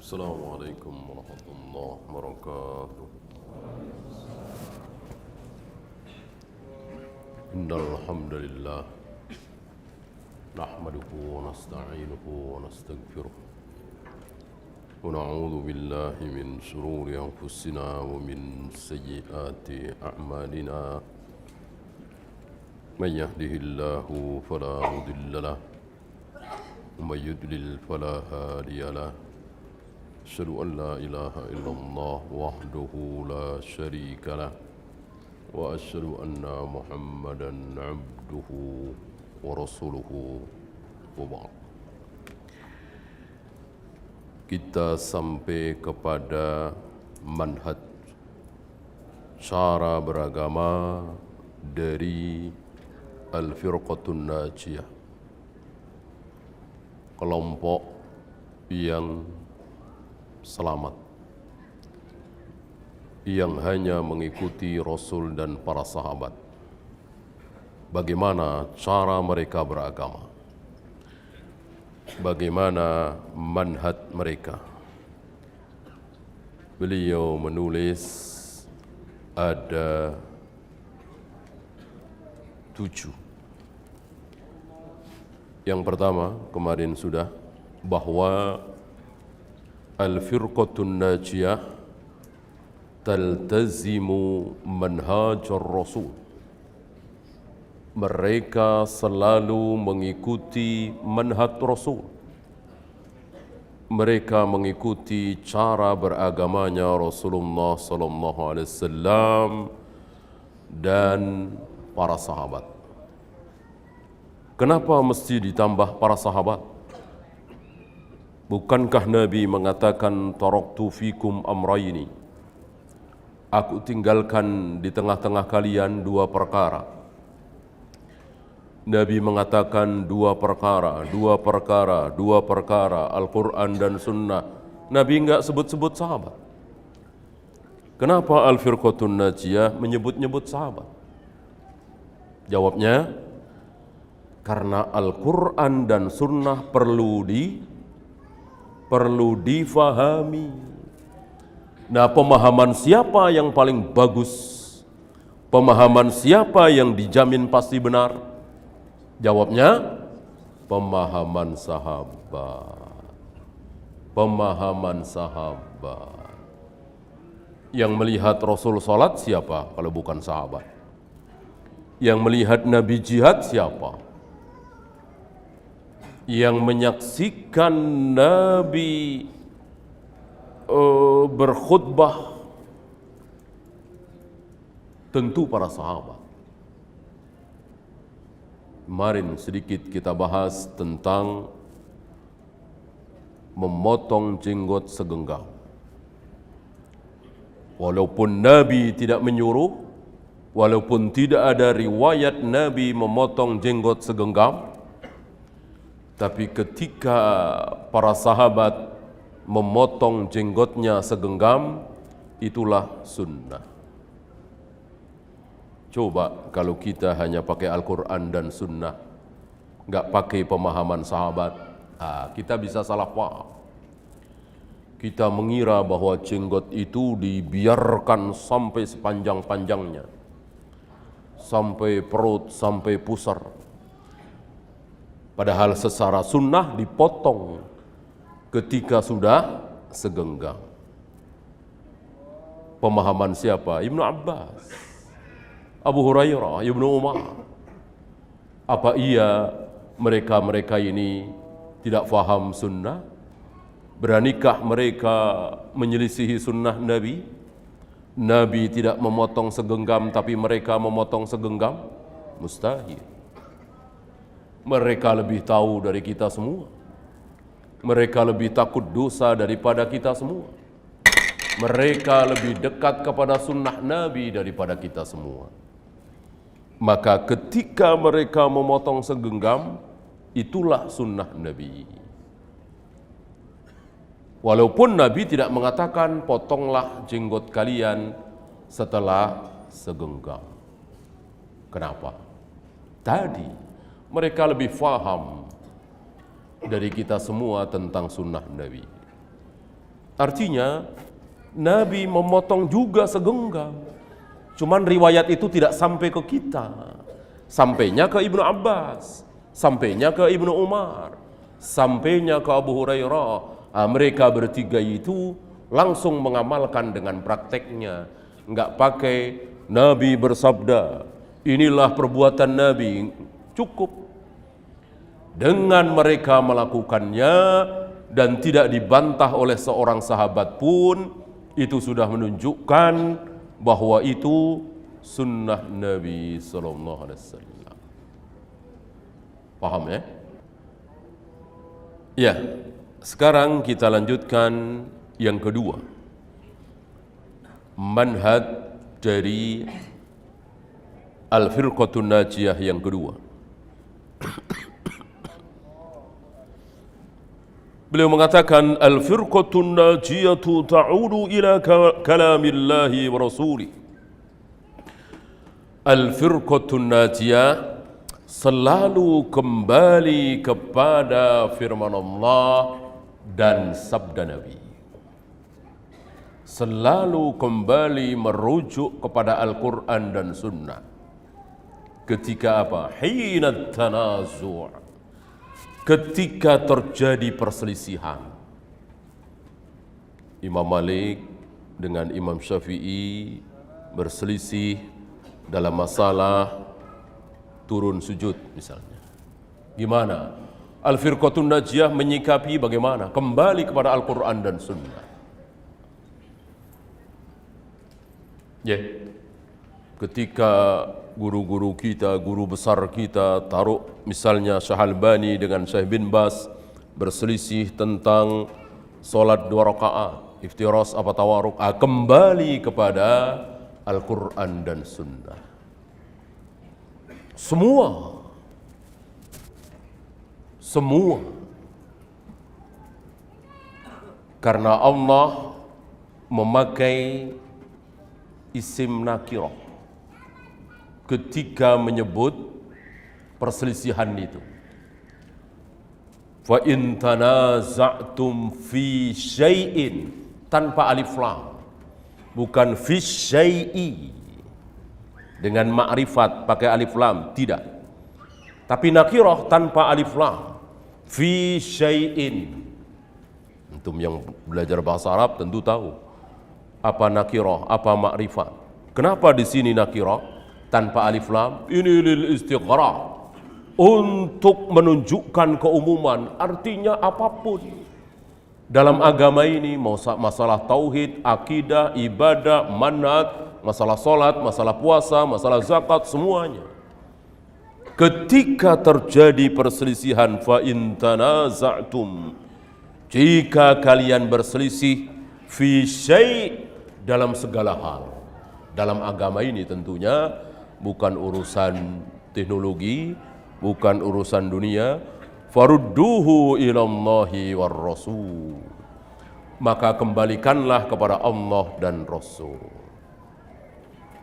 Assalamualaikum warahmatullahi wabarakatuh. Innal hamdalillah nahmaduhu wa nasta'inuhu wa nastaghfiruh wa na'udzu billahi min shururi anfusina wa min sayyiati a'malina. Man yahdihillahu fala mudilla lahu wa man yudlil fala hadiya lahu. Asyhadu an la ilaha illallah wahdahu la syarika lah wa asyhadu anna Muhammadan abduhu wa rasuluhu wa ba'd. Kita sampai kepada manhaj cara beragama dari Al-Firqatun Najiyah, kelompok yang selamat, yang hanya mengikuti Rasul dan para sahabat. Bagaimana cara mereka beragama? Bagaimana manhaj mereka? Beliau menulis ada 7. Yang pertama kemarin sudah, bahwa Al-Firqatun Najiyah taltazimu manhajar Rasul. Mereka selalu mengikuti manhaj Rasul. Mereka mengikuti cara beragamanya Rasulullah sallallahu alaihi wasallam dan para sahabat. Kenapa mesti ditambah para sahabat? Bukankah Nabi mengatakan taraktu fikum amrayni? Aku tinggalkan di tengah-tengah kalian 2 perkara. Nabi mengatakan 2 perkara, 2 perkara, 2 perkara, Al-Quran dan Sunnah. Nabi enggak sebut-sebut sahabat. Kenapa Al-Firqatun Najiyah menyebut-nyebut sahabat? Jawabnya, karena Al-Quran dan Sunnah perlu difahami. Nah, pemahaman siapa yang paling bagus? Pemahaman siapa yang dijamin pasti benar? Jawabnya, pemahaman sahabat. Pemahaman sahabat. Yang melihat Rasul salat siapa kalau bukan sahabat? Yang melihat Nabi jihad siapa? Yang menyaksikan Nabi berkhutbah tentu para sahabat. Kemarin sedikit kita bahas tentang memotong jenggot segenggam. Walaupun Nabi tidak menyuruh, walaupun tidak ada riwayat Nabi memotong jenggot segenggam, tapi ketika para sahabat memotong jenggotnya segenggam, itulah sunnah. Coba kalau kita hanya pakai Al-Quran dan Sunnah, nggak pakai pemahaman sahabat, kita bisa salah paham. Kita mengira bahwa jenggot itu dibiarkan sampai sepanjang-panjangnya, sampai perut, sampai pusar. Padahal secara sunnah dipotong ketika sudah segenggam. Pemahaman siapa? Ibnu Abbas, Abu Hurairah, Ibnu Umar. Apa iya mereka ini tidak faham sunnah? Beranikah mereka menyelisihi sunnah Nabi? Nabi tidak memotong segenggam tapi mereka memotong segenggam? Mustahil. Mereka lebih tahu dari kita semua. Mereka lebih takut dosa daripada kita semua. Mereka lebih dekat kepada sunnah Nabi daripada kita semua. Maka ketika mereka memotong segenggam, itulah sunnah Nabi. Walaupun Nabi tidak mengatakan potonglah jenggot kalian setelah segenggam. Kenapa? Tadi mereka lebih faham dari kita semua tentang sunnah Nabi. Artinya Nabi memotong juga segenggam. Cuman riwayat itu tidak sampai ke kita. Sampainya ke Ibnu Abbas, sampainya ke Ibnu Umar, sampainya ke Abu Hurairah. Mereka bertiga itu langsung mengamalkan dengan prakteknya. Enggak pakai Nabi bersabda, inilah perbuatan Nabi. Cukup. Dengan mereka melakukannya dan tidak dibantah oleh seorang sahabat pun, itu sudah menunjukkan bahwa itu sunnah Nabi sallallahu alaihi wasallam. Paham ya? Ya, sekarang kita lanjutkan yang kedua. Manhaj dari Al-Firqatun Najiyah yang kedua. Beliau mengatakan Al-Firqatun Najiyatu ta'udu ila kalamillahi wa rasulih. Al-Firqatun Najiyah selalu kembali kepada firman Allah dan sabda Nabi. Selalu kembali merujuk kepada Al-Quran dan Sunnah. Ketika apa? Hina tanazu', ketika terjadi perselisihan. Imam Malik dengan Imam Syafi'i berselisih dalam masalah turun sujud misalnya. Gimana? Al-Firqatun Najiyah menyikapi bagaimana? Kembali kepada Al-Quran dan Sunnah. Ketika guru-guru kita, guru besar kita, taruh misalnya Syekh Albani dengan Syekh bin Bas berselisih tentang solat 2 rakaat, iftiras apa tawaruk, kembali kepada Al-Quran dan Sunnah. Semua karena Allah memakai isim nakirah ketika menyebut perselisihan itu. Fa in tanaza'tum fi syai'in, tanpa alif lam, bukan fi syai'i dengan ma'rifat pakai alif lam, tidak. Tapi nakirah tanpa alif lam, fi syai'in. Antum yang belajar bahasa Arab tentu tahu apa nakirah, apa ma'rifat. Kenapa di sini nakirah tanpa alif lam? Ini lil istighraq, untuk menunjukkan keumuman, artinya apapun dalam agama ini, mau masalah tauhid, akidah, ibadah, manhaj, masalah salat, masalah puasa, masalah zakat, semuanya. Ketika terjadi perselisihan, fa in tanaza'tum, jika kalian berselisih, fi syai', dalam segala hal. Dalam agama ini tentunya bukan urusan teknologi, bukan urusan dunia. Farudduhu ilallahi war rasul, maka kembalikanlah kepada Allah dan Rasul.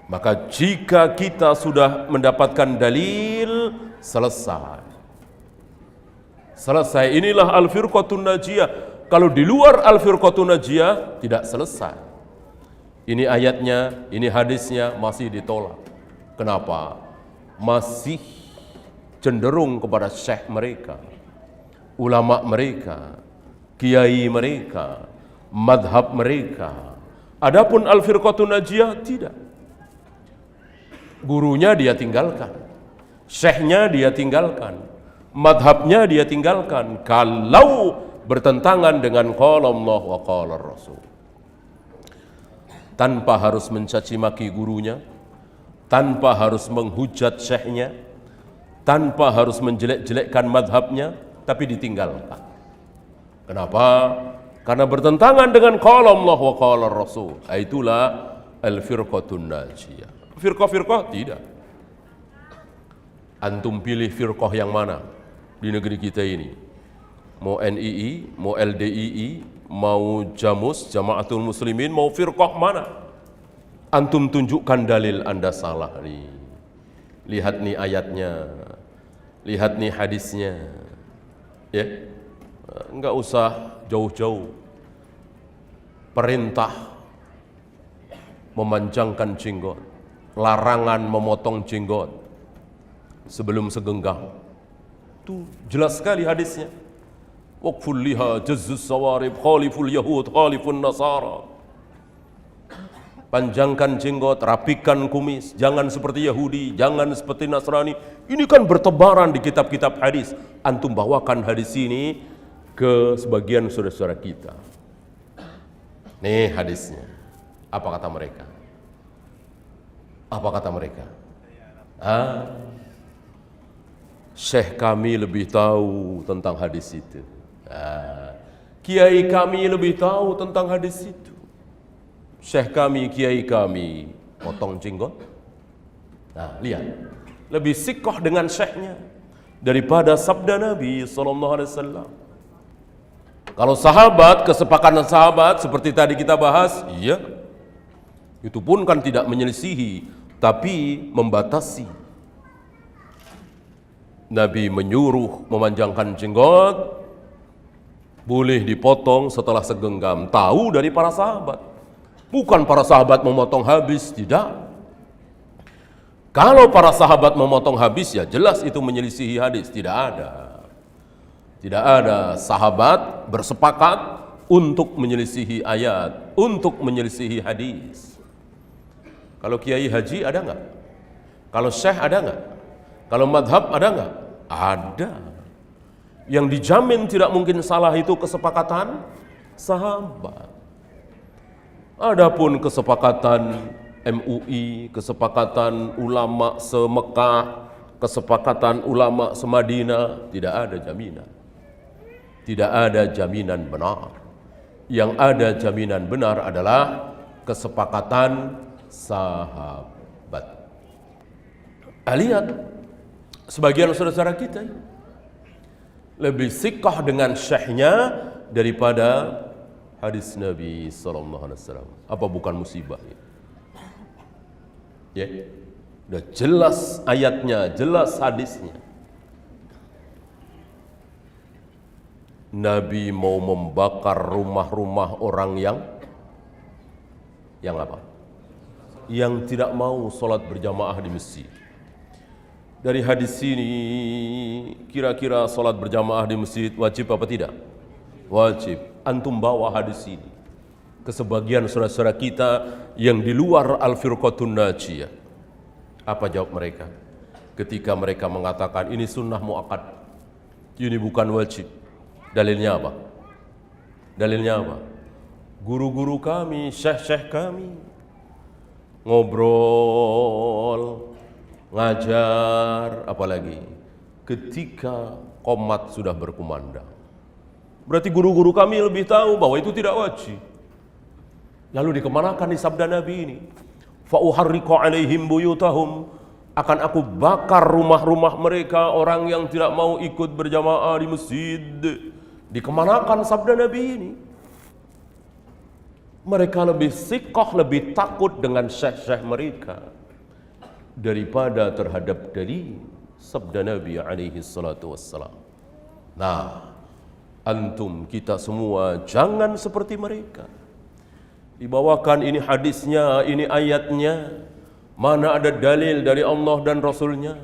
Maka jika kita sudah mendapatkan dalil, selesai. Inilah Al-Firqatun Najiyah. Kalau di luar Al-Firqatun Najiyah tidak selesai. Ini ayatnya, ini hadisnya masih ditolak. Kenapa? Masih cenderung kepada syekh mereka, ulama mereka, kiai mereka, madhab mereka. Adapun Al-Firqatun Najiyah tidak. Gurunya dia tinggalkan, syekhnya dia tinggalkan, madhabnya dia tinggalkan kalau bertentangan dengan qala Allah wa qala Rasul. Tanpa harus mencaci maki gurunya, tanpa harus menghujat syekhnya, tanpa harus menjelek-jelekkan madhabnya, tapi ditinggalkan. Kenapa? Karena bertentangan dengan qala Allah wa qala Rasul. Itulah Al-Firqatun Najiyah. Firqah-firqah tidak. Antum pilih firqah yang mana di negeri kita ini? Mau NII, mau LDII, mau Jamus, Jamaatul Muslimin, mau firqah mana? Antum tunjukkan dalil Anda salah nih. Lihat nih ayatnya, lihat nih hadisnya. Ya, enggak usah jauh-jauh. perintah memanjangkan jenggot, larangan memotong jenggot sebelum segenggam. Itu jelas sekali hadisnya. Waqful liha jazzus sawarib khaliful yahud khalifun nasara. Panjangkan jenggot, rapikan kumis, jangan seperti Yahudi, jangan seperti Nasrani. Ini kan bertebaran di kitab-kitab hadis. Antum bawakan hadis ini ke sebagian saudara-saudara kita. Nih hadisnya. Apa kata mereka? Apa kata mereka? Syekh kami lebih tahu tentang hadis itu. Kiai kami lebih tahu tentang hadis itu. Syekh kami, kiai kami potong jenggot. Nah, lihat, lebih sikoh dengan syekhnya daripada sabda Nabi SAW. Kalau sahabat, kesepakatan sahabat seperti tadi kita bahas, iya, itu pun kan tidak menyelisihi, tapi membatasi. Nabi menyuruh memanjangkan jenggot, boleh dipotong setelah segenggam. Tahu dari para sahabat. Bukan para sahabat memotong habis, tidak. Kalau para sahabat memotong habis, ya jelas itu menyelisihi hadis. Tidak ada. Tidak ada sahabat bersepakat untuk menyelisihi ayat, untuk menyelisihi hadis. Kalau kiai haji ada nggak? Kalau syekh ada nggak? Kalau madhab ada nggak? Ada. Yang dijamin tidak mungkin salah itu kesepakatan sahabat. Adapun kesepakatan MUI, kesepakatan ulama se-Mekah, kesepakatan ulama se-Madinah, tidak ada jaminan. Tidak ada jaminan benar. Yang ada jaminan benar adalah kesepakatan sahabat. Lihat, sebagian saudara-saudara kita lebih sikoh dengan syekhnya daripada hadis Nabi SAW. Apa bukan musibah? Ya, udah jelas ayatnya, jelas hadisnya. Nabi mau membakar rumah-rumah orang yang apa? Yang tidak mau sholat berjamaah di masjid. Dari hadis ini, kira-kira sholat berjamaah di masjid wajib apa tidak? Wajib. Antum bawa hadis ini ke sebagian saudara-saudara kita yang di luar Al-Firqatun Najiyah. Apa jawab mereka? Ketika mereka mengatakan ini sunnah muakkad, ini bukan wajib. Dalilnya apa? Dalilnya apa? Guru-guru kami, syekh-syekh kami ngobrol, ngajar, apalagi ketika qomat sudah berkumandang. Berarti guru-guru kami lebih tahu bahwa itu tidak wajib. Lalu dikemanakan di sabda Nabi ini? Fa'uharriqu alaihim buyutahum, akan aku bakar rumah-rumah mereka, orang yang tidak mau ikut berjamaah di masjid. Dikemanakan sabda Nabi ini? Mereka lebih sikoh, lebih takut dengan syekh-syekh mereka daripada terhadap dari sabda Nabi alaihi salatu wassalam. Nah, antum, kita semua jangan seperti mereka. Dibawakan ini hadisnya, ini ayatnya, mana ada dalil dari Allah dan Rasulnya?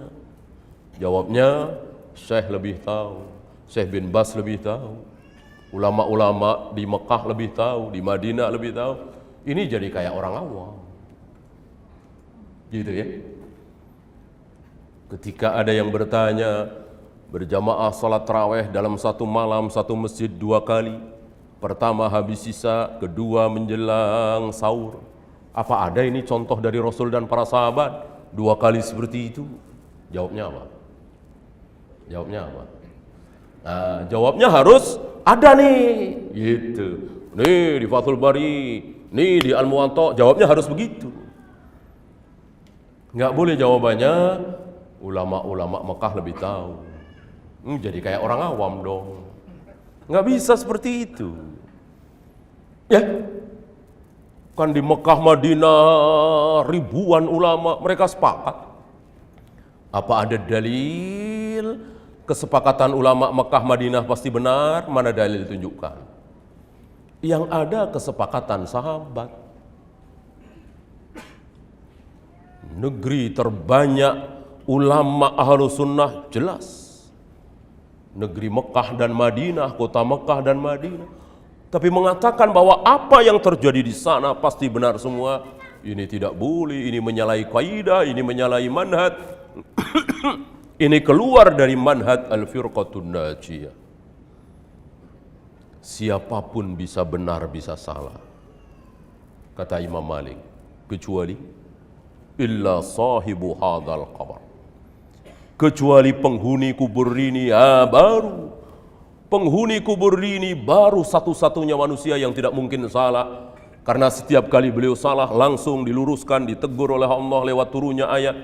Jawabnya, Syekh lebih tahu, Syekh bin Bas lebih tahu, ulama-ulama di Mekah lebih tahu, di Madinah lebih tahu. Ini jadi kayak orang awam, gitu ya. Ketika ada yang bertanya, berjamaah salat tarawih dalam satu malam, satu masjid 2 kali. Pertama habis sisa, kedua menjelang sahur. Apa ada ini contoh dari Rasul dan para sahabat? 2 kali seperti itu? Jawabnya apa? Jawabnya apa? Nah, jawabnya harus ada nih, gitu. Nih di Fathul Bari, nih di Al-Muwatta, jawabnya harus begitu. Nggak boleh jawabannya, ulama-ulama Mekah lebih tahu. Jadi kayak orang awam dong. Nggak bisa seperti itu. Ya, kan di Mekah, Madinah, ribuan ulama, mereka sepakat. Apa ada dalil kesepakatan ulama Mekah, Madinah pasti benar? Mana dalil tunjukkan? Yang ada kesepakatan sahabat. Negeri terbanyak ulama ahlu sunnah jelas. Negeri Mekah dan Madinah, kota Mekah dan Madinah. Tapi mengatakan bahwa apa yang terjadi di sana pasti benar semua. Ini tidak boleh, ini menyalahi kaidah, ini menyalahi manhaj. Ini keluar dari manhaj al-firqatun najiyah. Siapapun bisa benar, bisa salah. Kata Imam Malik, kecuali illa sahibu hadzal qabr. Kecuali penghuni kubur ini, baru penghuni kubur ini baru satu-satunya manusia yang tidak mungkin salah. Karena setiap kali beliau salah langsung diluruskan, ditegur oleh Allah lewat turunnya ayat.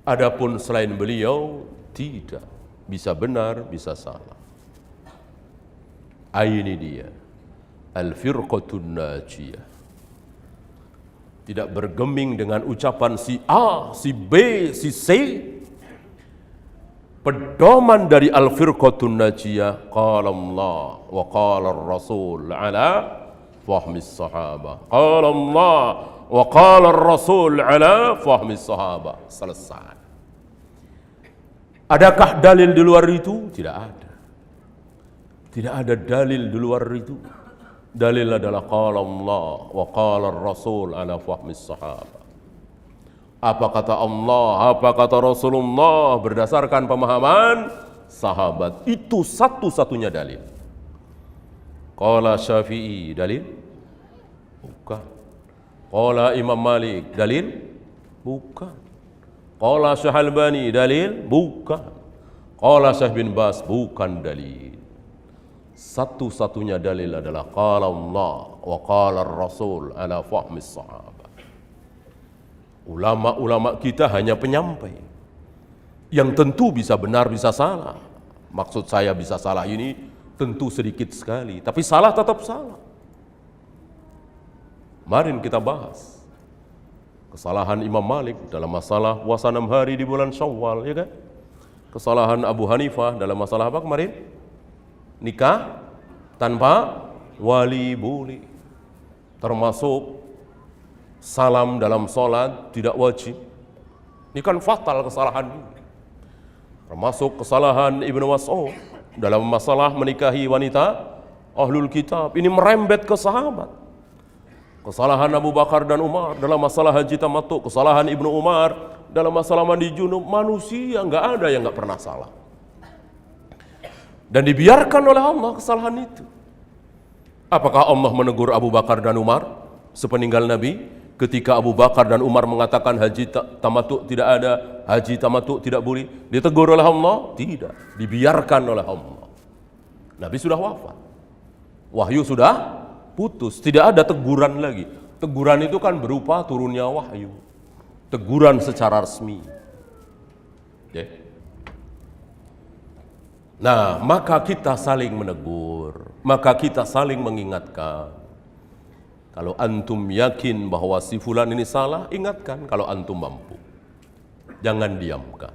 Adapun selain beliau tidak, bisa benar, bisa salah. Ini dia al-firqatun najiyah. Tidak bergeming dengan ucapan si A, si B, si C. Pedoman dari al-firqatun najiyah, qala Allah wa qala ar-rasul ala fahmi sahabah. Qala Allah wa qala ar-rasul ala fahmi sahabah. Selesai. Adakah dalil di luar itu? Tidak ada. Tidak ada dalil di luar itu. Dalil adalah qala Allah wa qala ar-rasul ala fahmi sahabah. Apa kata Allah, apa kata Rasulullah berdasarkan pemahaman sahabat. Itu satu-satunya dalil. Qala Syafi'i, dalil? Bukan. Qala Imam Malik, dalil? Bukan. Qala Syekh Albani, dalil? Bukan. Qala Syekh bin Bas, bukan dalil. Satu-satunya dalil adalah qala Allah wa qala ar-rasul ala fahmi sahabah. Ulama-ulama kita hanya penyampai yang tentu bisa benar bisa salah. Maksud saya bisa salah ini tentu sedikit sekali, tapi salah tetap salah. Kemarin kita bahas kesalahan Imam Malik dalam masalah puasa 6 hari di bulan Syawal, ya kan? Kesalahan Abu Hanifah dalam masalah apa kemarin? Nikah tanpa wali boleh. Termasuk salam dalam sholat tidak wajib. Ini kan fatal kesalahan ini. Termasuk kesalahan Ibnu Mas'ud dalam masalah menikahi wanita ahlul kitab. Ini merembet ke sahabat. Kesalahan Abu Bakar dan Umar dalam masalah haji tamattu. Kesalahan Ibnu Umar dalam masalah mandi junub. Manusia nggak ada yang nggak pernah salah. Dan dibiarkan oleh Allah kesalahan itu. Apakah Allah menegur Abu Bakar dan Umar sepeninggal Nabi? Ketika Abu Bakar dan Umar mengatakan haji tamattu tidak ada, haji tamattu tidak boleh, ditegur oleh Allah? Tidak, dibiarkan oleh Allah. Nabi sudah wafat, wahyu sudah putus, tidak ada teguran lagi. Teguran itu kan berupa turunnya wahyu, teguran secara resmi. Okay. Nah, maka kita saling menegur, maka kita saling mengingatkan. Kalau antum yakin bahwa si fulan ini salah, ingatkan kalau antum mampu. Jangan diamkan.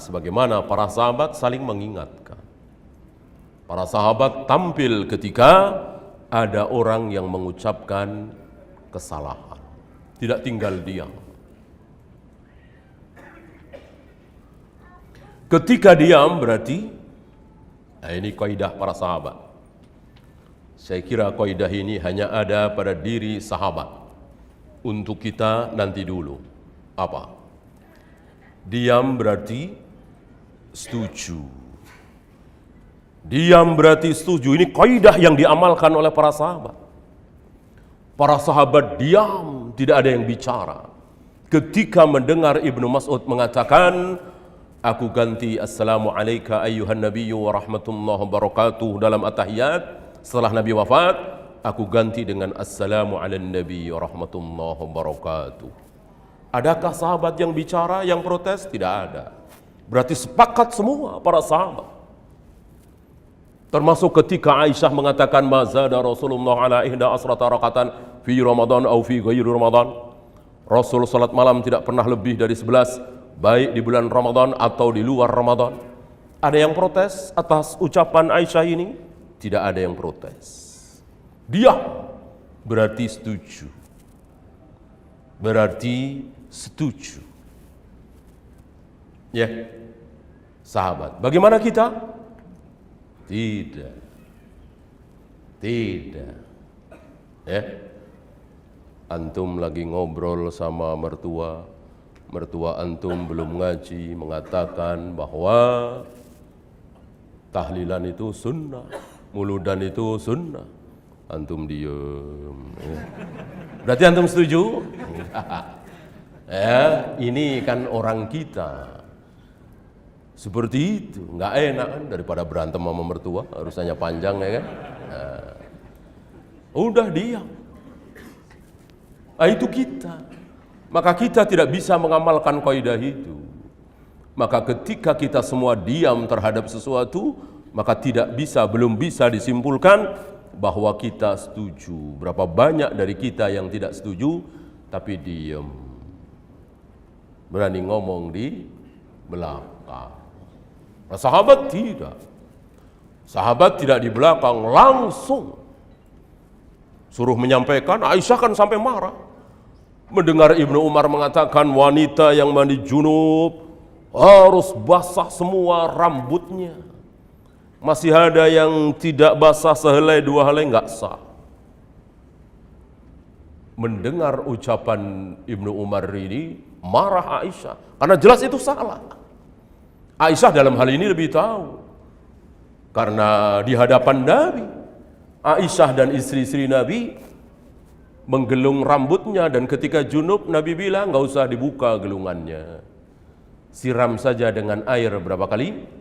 Sebagaimana para sahabat saling mengingatkan. Para sahabat tampil ketika ada orang yang mengucapkan kesalahan. Tidak tinggal diam. Ketika diam berarti, ini kaidah para sahabat. Saya kira kaidah ini hanya ada pada diri sahabat. Untuk kita nanti dulu. Apa? Diam berarti setuju. Diam berarti setuju. Ini kaidah yang diamalkan oleh para sahabat. Para sahabat diam, tidak ada yang bicara. Ketika mendengar Ibnu Mas'ud mengatakan, aku ganti assalamu alayka ayyuhan nabiyyu wa rahmatullahi wabarakatuh dalam at-tahiyat. Setelah Nabi wafat, aku ganti dengan assalamu ala nabiyyi wa rahmatullahi wabarakatuh. Adakah sahabat yang bicara, yang protes? Tidak ada. Berarti sepakat semua para sahabat. Termasuk ketika Aisyah mengatakan mazada Rasulullah ala ihda asrata rakatan fi Ramadan atau fi ghairi Ramadan. Rasul salat malam tidak pernah lebih dari 11, baik di bulan Ramadan atau di luar Ramadan. Ada yang protes atas ucapan Aisyah ini? Tidak ada yang protes. Diam berarti setuju. Berarti setuju. Ya, sahabat. Bagaimana kita? Tidak. Tidak. Ya. Antum lagi ngobrol sama mertua antum belum ngaji, mengatakan bahwa tahlilan itu sunnah, muludan itu sunnah. Antum diem. Ya. Berarti antum setuju? Ya, ini kan orang kita. Seperti itu, nggak enak kan daripada berantem sama mertua, urusannya panjang ya kan. Nah, udah diam. Itu kita. Maka kita tidak bisa mengamalkan kaidah itu. Maka ketika kita semua diam terhadap sesuatu, maka belum bisa disimpulkan bahwa kita setuju. Berapa banyak dari kita yang tidak setuju tapi diam, berani ngomong di belakang. Nah, sahabat tidak. Sahabat tidak di belakang, langsung suruh menyampaikan. Aisyah kan sampai marah mendengar Ibnu Umar mengatakan wanita yang mandi junub harus basah semua rambutnya. Masih ada yang tidak basah sehelai dua helai, nggak sah. Mendengar ucapan Ibnu Umar ini, marah Aisyah. Karena jelas itu salah. Aisyah dalam hal ini lebih tahu. Karena di hadapan Nabi, Aisyah dan istri-istri Nabi menggelung rambutnya. Dan ketika junub, Nabi bilang, nggak usah dibuka gelungannya. Siram saja dengan air berapa kali?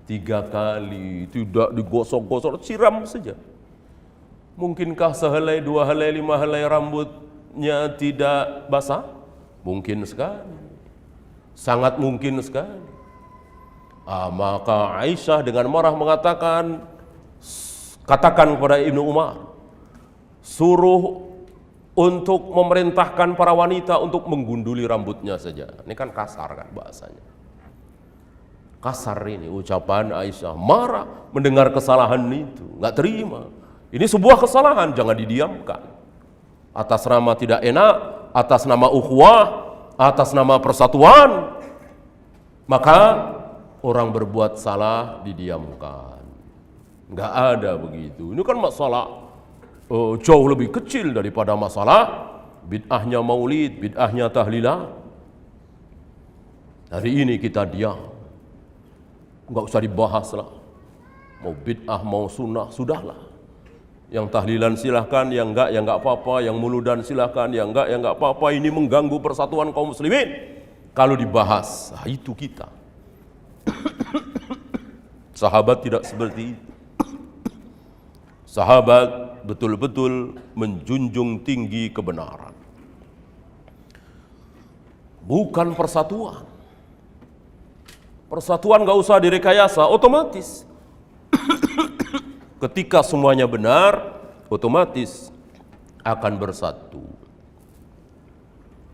3 kali, tidak digosok-gosok, siram saja. Mungkinkah sehelai, 2 helai, 5 helai rambutnya tidak basah? Mungkin sekali, sangat mungkin sekali. Maka Aisyah dengan marah mengatakan, katakan kepada Ibnu Umar, suruh untuk memerintahkan para wanita untuk menggunduli rambutnya saja. Ini kan kasar kan bahasanya. Kasar ini ucapan Aisyah, marah mendengar kesalahan itu, nggak terima. Ini sebuah kesalahan, jangan didiamkan. Atas nama tidak enak, atas nama ukhuwah, atas nama persatuan, maka orang berbuat salah didiamkan. Nggak ada begitu. Ini kan masalah jauh lebih kecil daripada masalah bid'ahnya maulid, bid'ahnya tahlilan. Hari ini kita diam. Nggak usah dibahas lah. Mau bid'ah, mau sunnah, sudahlah. Yang tahlilan silahkan, yang enggak apa-apa. Yang muludan silahkan, yang enggak apa-apa. Ini mengganggu persatuan kaum muslimin. Kalau dibahas, itu kita. Sahabat tidak seperti itu. Sahabat betul-betul menjunjung tinggi kebenaran. Bukan persatuan. Persatuan gak usah direkayasa, otomatis. Ketika semuanya benar, otomatis akan bersatu.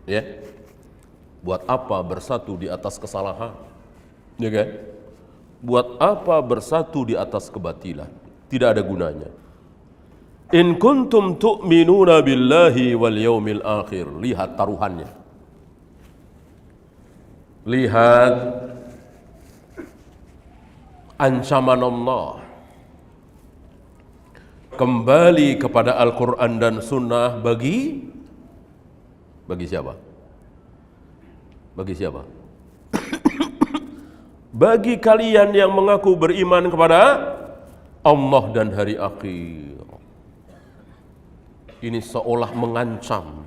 Ya, buat apa bersatu di atas kesalahan? Ya kan? Buat apa bersatu di atas kebatilan? Tidak ada gunanya. In kuntum tu'minuna billahi wal yaumil akhir. Lihat taruhannya. Lihat ancaman Allah. Kembali kepada Al-Quran dan Sunnah bagi siapa? Bagi siapa? Bagi kalian yang mengaku beriman kepada Allah dan hari akhir. Ini seolah mengancam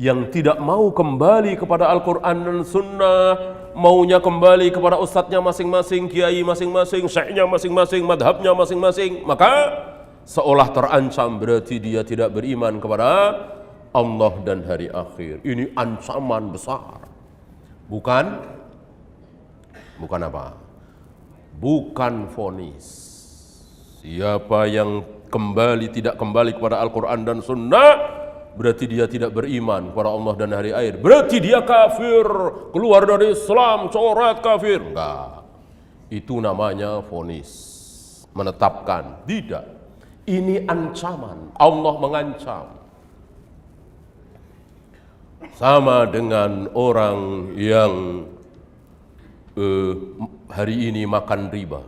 yang tidak mau kembali kepada Al-Quran dan Sunnah, maunya kembali kepada ustadznya masing-masing, kiai masing-masing, syekhnya masing-masing, madhabnya masing-masing, maka seolah terancam, berarti dia tidak beriman kepada Allah dan hari akhir. Ini ancaman besar. Bukan apa? Bukan vonis. Siapa yang tidak kembali kepada Al-Quran dan Sunnah, berarti dia tidak beriman kepada Allah dan hari akhir. Berarti dia kafir, keluar dari Islam, coret kafir. Enggak. Itu namanya vonis. menetapkan. Tidak. Ini ancaman. Allah mengancam. Sama dengan orang yang hari ini makan riba.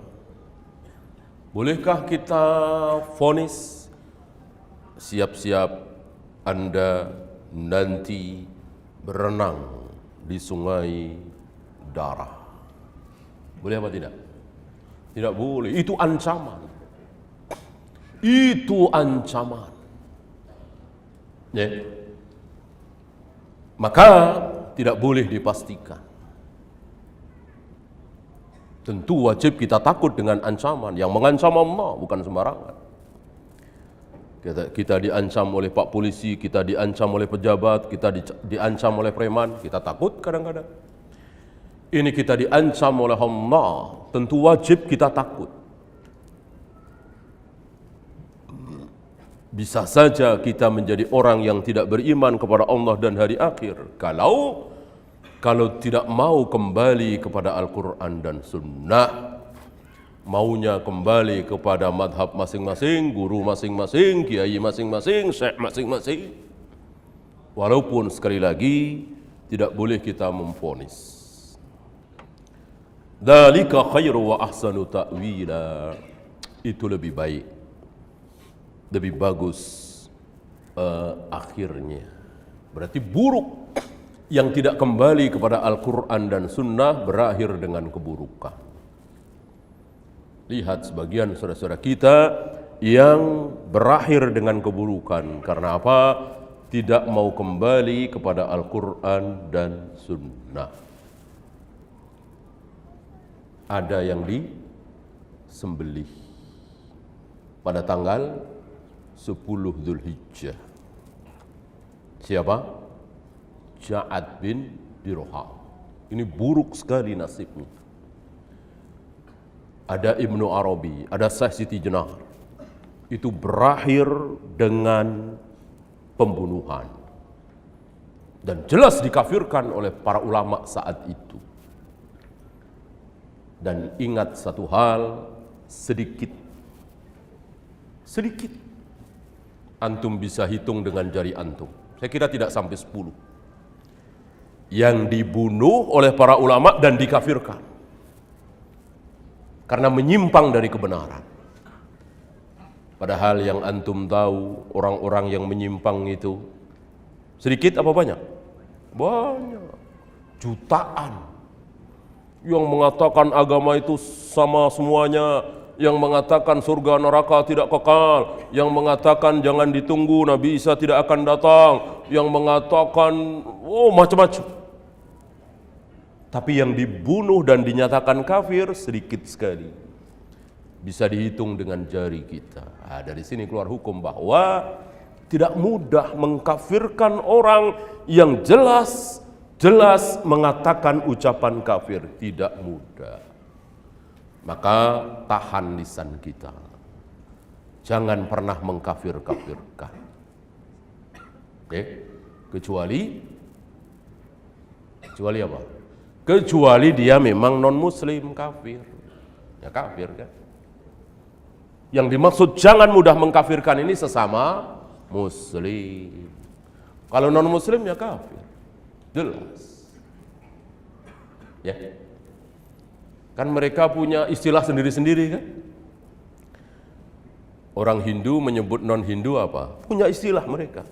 Bolehkah kita vonis siap-siap Anda nanti berenang di sungai darah? Boleh apa tidak? Tidak boleh. Itu ancaman. Itu ancaman. Ya. Maka tidak boleh dipastikan. Tentu wajib kita takut dengan ancaman. Yang mengancam Allah bukan sembarangan. Kita diancam oleh pak polisi, kita diancam oleh pejabat, kita diancam oleh preman, kita takut kadang-kadang. Ini kita diancam oleh Allah, tentu wajib kita takut. Bisa saja kita menjadi orang yang tidak beriman kepada Allah dan hari akhir kalau tidak mau kembali kepada Al-Quran dan Sunnah, maunya kembali kepada madhab masing-masing, guru masing-masing, kiai masing-masing, syekh masing-masing. Walaupun sekali lagi tidak boleh kita memvonis. Dzalika khairu wa ahsanu ta'wila. Itu lebih baik, lebih bagus akhirnya. Berarti buruk yang tidak kembali kepada Al-Quran dan Sunnah berakhir dengan keburukan. Lihat sebagian saudara-saudara kita yang berakhir dengan keburukan. Karena apa? Tidak mau kembali kepada Al-Quran dan Sunnah. Ada yang disembelih pada tanggal 10 Dzulhijjah. Siapa? Ja'ad bin Dirham. Ini buruk sekali nasibnya. Ada Ibnu Arabi, ada Syekh Siti Jenar. Itu berakhir dengan pembunuhan. Dan jelas dikafirkan oleh para ulama saat itu. Dan ingat satu hal, sedikit. Antum bisa hitung dengan jari antum. Saya kira tidak sampai 10. Yang dibunuh oleh para ulama dan dikafirkan. Karena menyimpang dari kebenaran. Padahal yang antum tahu, orang-orang yang menyimpang itu sedikit apa banyak? Banyak. Jutaan. Yang mengatakan agama itu sama semuanya, yang mengatakan surga neraka tidak kekal, yang mengatakan jangan ditunggu Nabi Isa tidak akan datang, yang mengatakan macam-macam. Tapi yang dibunuh dan dinyatakan kafir sedikit sekali. Bisa dihitung dengan jari kita. Nah, dari sini keluar hukum bahwa tidak mudah mengkafirkan orang yang jelas mengatakan ucapan kafir. Tidak mudah. Maka tahan lisan kita. Jangan pernah mengkafir-kafirkan. Oke? Kecuali apa? Kecuali dia memang non-muslim, kafir. Ya kafir kan? Yang dimaksud jangan mudah mengkafirkan ini sesama muslim. Kalau non-muslim ya kafir. Jelas. Ya. Kan mereka punya istilah sendiri-sendiri kan? Orang Hindu menyebut non-Hindu apa? Punya istilah mereka.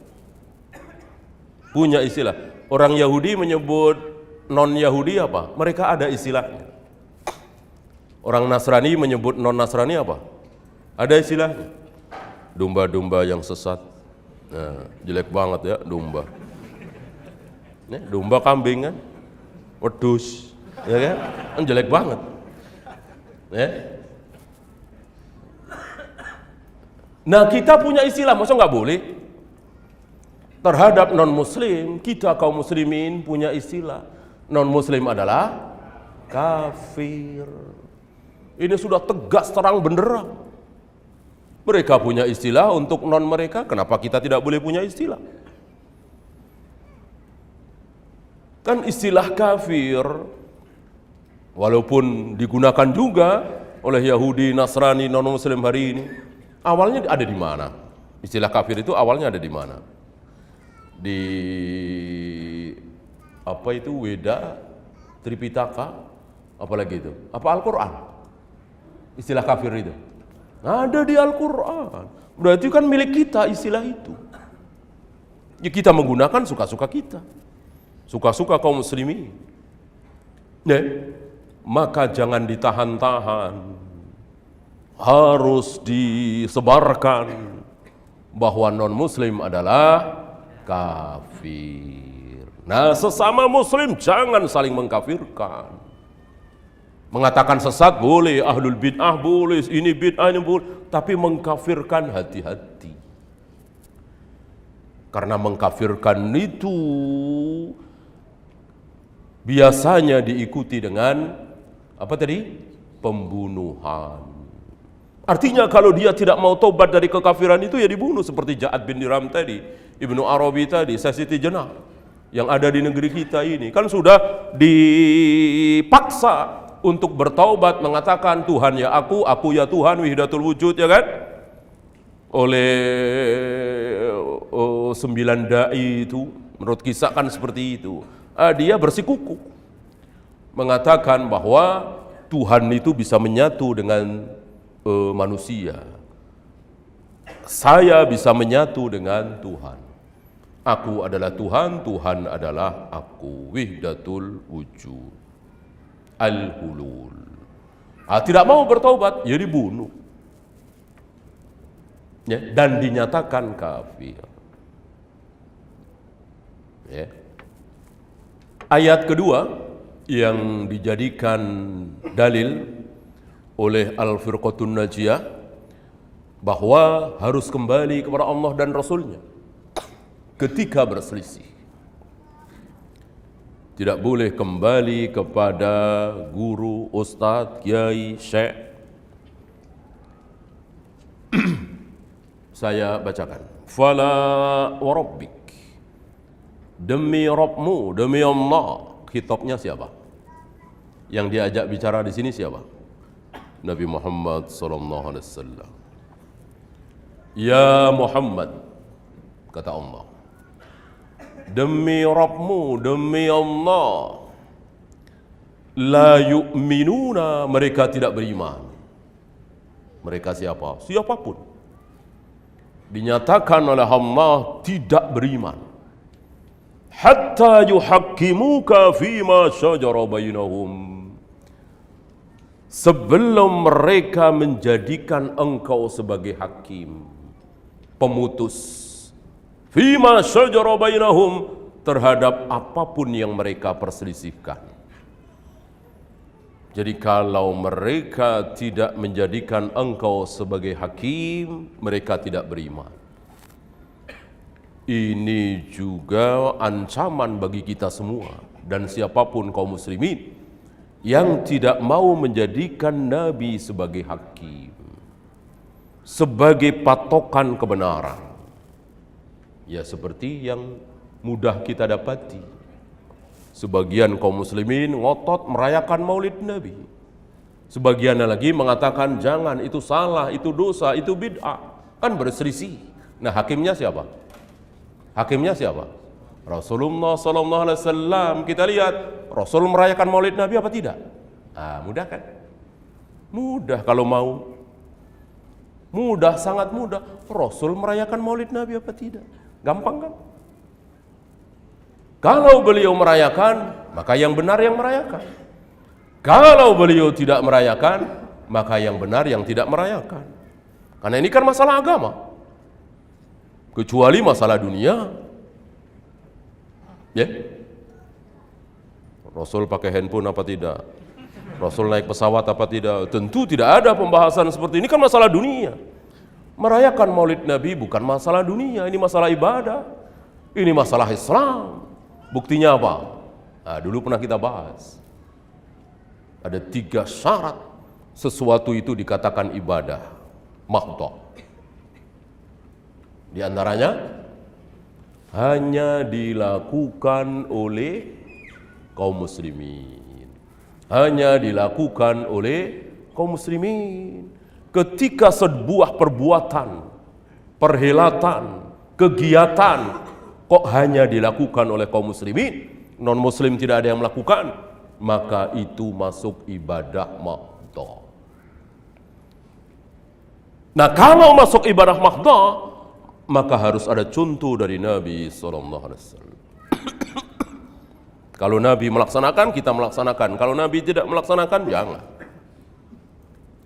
Punya istilah. Orang Yahudi menyebut non-Yahudi apa? Mereka ada istilahnya. Orang Nasrani menyebut non-Nasrani apa? Ada istilahnya. Domba-domba yang sesat. Nah, jelek banget ya domba. Nih, domba kambing kan, wedus, ya kan jelek banget. Ya. Nah kita punya istilah, masa nggak boleh? Terhadap non-muslim, kita kaum muslimin punya istilah. Non-muslim adalah kafir. Ini sudah tegas terang benderang. Mereka punya istilah untuk non mereka, kenapa kita tidak boleh punya istilah? Kan istilah kafir, walaupun digunakan juga oleh Yahudi, Nasrani, non-Muslim hari ini. Awalnya ada di mana? Istilah kafir itu awalnya ada di mana? Di apa itu? Weda, Tripitaka, apalagi itu? Apa Al-Quran? Istilah kafir itu ada di Al-Quran. Berarti kan milik kita istilah itu. Ya, kita menggunakan suka-suka kita, suka-suka kaum muslimin. Ya, maka jangan ditahan-tahan, harus disebarkan bahwa non-muslim adalah kafir. Nah, sesama muslim jangan saling mengkafirkan. Mengatakan sesat boleh, ahlul bid'ah boleh, ini bid'ah ini boleh, tapi mengkafirkan hati-hati. Karena mengkafirkan itu biasanya diikuti dengan apa tadi? Pembunuhan. Artinya kalau dia tidak mau tobat dari kekafiran itu ya dibunuh, seperti Ja'ad bin Dirham tadi, Ibnu Arabi tadi, Siti Jenar yang ada di negeri kita ini kan sudah dipaksa untuk bertaubat, mengatakan Tuhan ya aku ya Tuhan, wahdatul wujud, ya kan, oleh 9 dai itu, menurut kisah kan seperti itu. Dia bersikukuh mengatakan bahwa Tuhan itu bisa menyatu dengan manusia. Saya bisa menyatu dengan Tuhan. Aku adalah Tuhan, Tuhan adalah aku. Wahdatul wujud, al-hulul. Tidak mau bertaubat, ya dibunuh. Ya, dan dinyatakan kafir. Ya. Ayat kedua yang dijadikan dalil oleh Al-Firqatun Najiyah bahwa harus kembali kepada Allah dan Rasulnya ketika berselisih. Tidak boleh kembali kepada guru, ustadz, kiai, syekh. Saya bacakan. Fala warabbik, demi Rabbmu, demi Allah. Khitabnya siapa? Yang diajak bicara di sini siapa? Nabi Muhammad sallallahu alaihi wasallam. Ya Muhammad, kata Allah, demi Rabbmu, demi Allah, la yu'minuna, mereka tidak beriman. Mereka siapa? Siapapun dinyatakan oleh Allah tidak beriman, hatta yuhakkimuka fima syajara bainahum, sebelum mereka menjadikan engkau sebagai hakim, pemutus, fima syajara bainahum, terhadap apapun yang mereka perselisihkan. Jadi kalau mereka tidak menjadikan engkau sebagai hakim, mereka tidak beriman. Ini juga ancaman bagi kita semua dan siapapun kaum muslimin yang tidak mau menjadikan Nabi sebagai hakim, sebagai patokan kebenaran. Ya seperti yang mudah kita dapati. Sebagian kaum muslimin ngotot merayakan maulid Nabi. Sebagian lagi mengatakan jangan, itu salah, itu dosa, itu bid'ah. Kan berselisih. Nah hakimnya siapa? Hakimnya siapa? Rasulullah sallallahu alaihi wasallam. Kita lihat Rasul merayakan maulid Nabi apa tidak? Mudah kan? Mudah kalau mau. Mudah, sangat mudah. Rasul merayakan maulid Nabi apa tidak? Gampang kan? Kalau beliau merayakan, maka yang benar yang merayakan. Kalau beliau tidak merayakan, maka yang benar yang tidak merayakan. Karena ini kan masalah agama. Kecuali masalah dunia. Ya. Rasul pakai handphone apa tidak? Rasul naik pesawat apa tidak? Tentu tidak ada pembahasan seperti ini, kan masalah dunia. Merayakan maulid Nabi bukan masalah dunia, ini masalah ibadah. Ini masalah Islam. Buktinya apa? Dulu pernah kita bahas. Ada 3 syarat sesuatu itu dikatakan ibadah mahdhah. Di antaranya hanya dilakukan oleh kaum muslimin, hanya dilakukan oleh kaum muslimin, ketika sebuah perbuatan, perhelatan, kegiatan kok hanya dilakukan oleh kaum muslimin, non muslim tidak ada yang melakukan, maka itu masuk ibadah mahdhah. Nah, kalau masuk ibadah mahdhah, maka harus ada contoh dari Nabi SAW. Kalau Nabi melaksanakan, kita melaksanakan. Kalau Nabi tidak melaksanakan, jangan.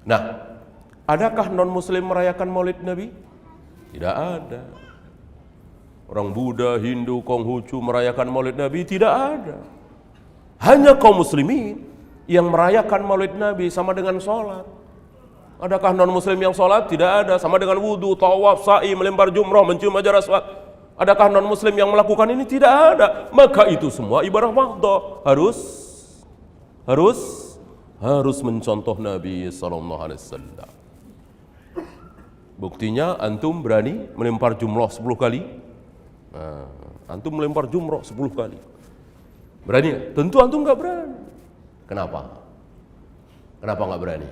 Nah, adakah non-muslim merayakan maulid Nabi? Tidak ada. Orang Buddha, Hindu, Konghucu merayakan maulid Nabi? Tidak ada. Hanya kaum muslimin yang merayakan maulid Nabi sama dengan sholat. Adakah non-muslim yang sholat? Tidak ada. Sama dengan wudhu, tawaf, sa'i, melempar jumrah, mencium hajar aswad. Adakah non-muslim yang melakukan ini? Tidak ada. Maka itu semua ibadah mahdhah. Harus mencontoh Nabi SAW. Buktinya antum berani melempar jumrah 10 kali? Nah, antum melempar jumrah 10 kali. Berani? Tentu antum nggak berani. Kenapa? Kenapa nggak berani?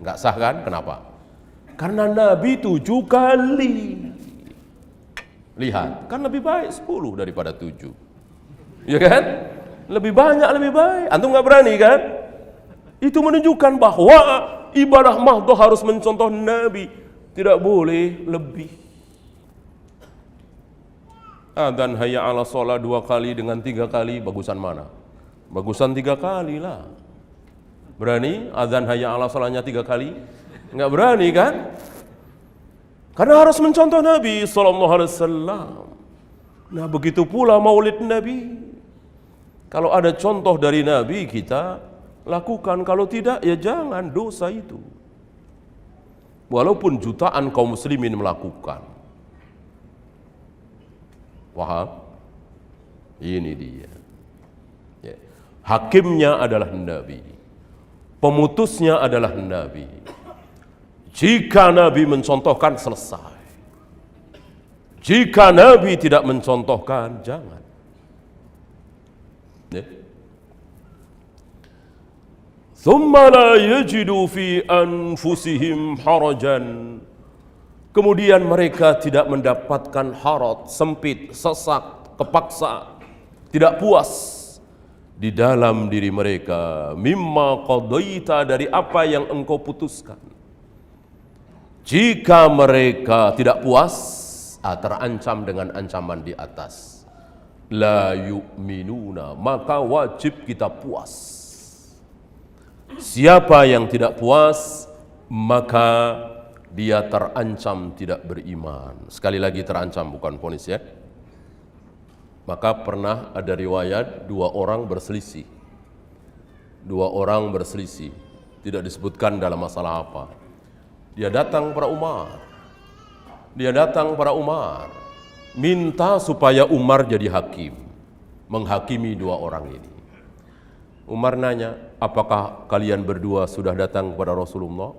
Nggak sah kan? Kenapa? Karena Nabi 7 kali. Lihat, kan lebih baik 10 daripada 7. Ya kan? Lebih banyak, lebih baik. Antum nggak berani kan? Itu menunjukkan bahwa ibadah mahdhah harus mencontoh Nabi. Tidak boleh lebih. Adzan hayya 'ala shalah 2 kali dengan 3 kali, bagusan mana? Bagusan 3 kali lah. Berani adzan hayya 'ala shalahnya 3 kali? Enggak berani kan? Karena harus mencontoh Nabi SAW. Nah, begitu pula maulid Nabi. Kalau ada contoh dari Nabi, kita lakukan. Kalau tidak, ya jangan, dosa itu. Walaupun jutaan kaum muslimin melakukan. Paham? Ini dia. Ya. Hakimnya adalah Nabi. Pemutusnya adalah Nabi. Jika Nabi mencontohkan, selesai. Jika Nabi tidak mencontohkan, jangan. Ya. Thumma la yajidu fi anfusihim harajan. Kemudian mereka tidak mendapatkan harat, sempit, sesak, kepaksa, tidak puas di dalam diri mereka. Mimma qadaita, dari apa yang engkau putuskan. Jika mereka tidak puas, terancam dengan ancaman di atas. La yu'minuna, maka wajib kita puas. Siapa yang tidak puas, maka dia terancam tidak beriman. Sekali lagi terancam, bukan vonis ya. Maka pernah ada riwayat 2 orang berselisih. 2 orang berselisih. Tidak disebutkan dalam masalah apa. Dia datang pada Umar. Minta supaya Umar jadi hakim. Menghakimi 2 orang ini. Umar nanya, apakah kalian berdua sudah datang kepada Rasulullah?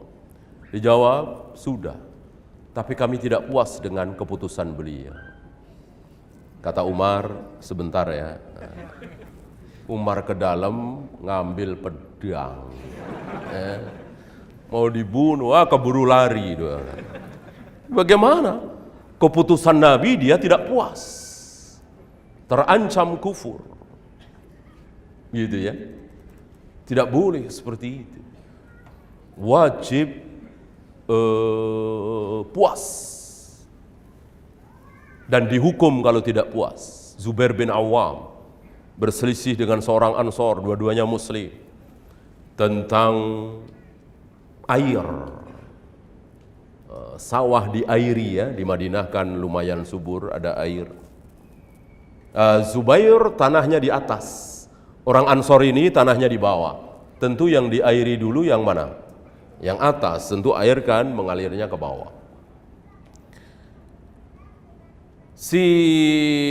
Dijawab, sudah. Tapi kami tidak puas dengan keputusan beliau. Kata Umar, sebentar ya. Umar ke dalam ngambil pedang. Mau dibunuh, keburu lari. Bagaimana? Keputusan Nabi dia tidak puas. Terancam kufur. Gitu ya. Tidak boleh seperti itu. Wajib puas. Dan dihukum kalau tidak puas. Zubair bin Awam berselisih dengan seorang Ansor, dua-duanya muslim, tentang air. Sawah diairi ya, di Madinah kan lumayan subur, ada air. Zubair tanahnya di atas. Orang Ansor ini tanahnya di bawah. Tentu yang diairi dulu yang mana? Yang atas. Tentu air kan mengalirnya ke bawah. Si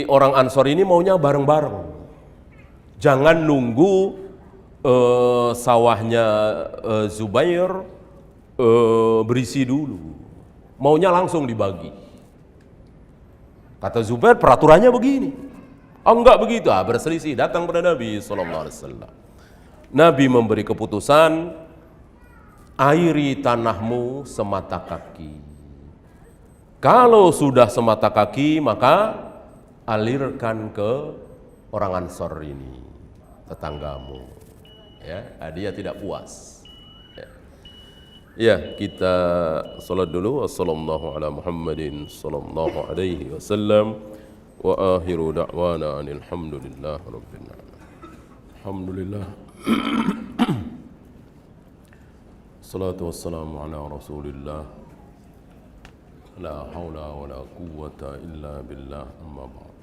orang Ansor ini maunya bareng-bareng. Jangan nunggu sawahnya Zubair berisi dulu. Maunya langsung dibagi. Kata Zubair, peraturannya begini. Enggak begitu, berselisih. Datang pada Nabi SAW. Nabi memberi keputusan, airi tanahmu semata kaki. Kalau sudah semata kaki, maka alirkan ke orang Ansor ini, tetanggamu. Ya, dia tidak puas. Ya, kita salat dulu. Wassallallahu ala Muhammadin sallallahu alaihi wasallam wa akhiru da'wana alhamdulillah rabbil alamin. Alhamdulillah. Salatu wassalamu ala Rasulillah. La haula wa la quwwata illa billah, amma ba'd.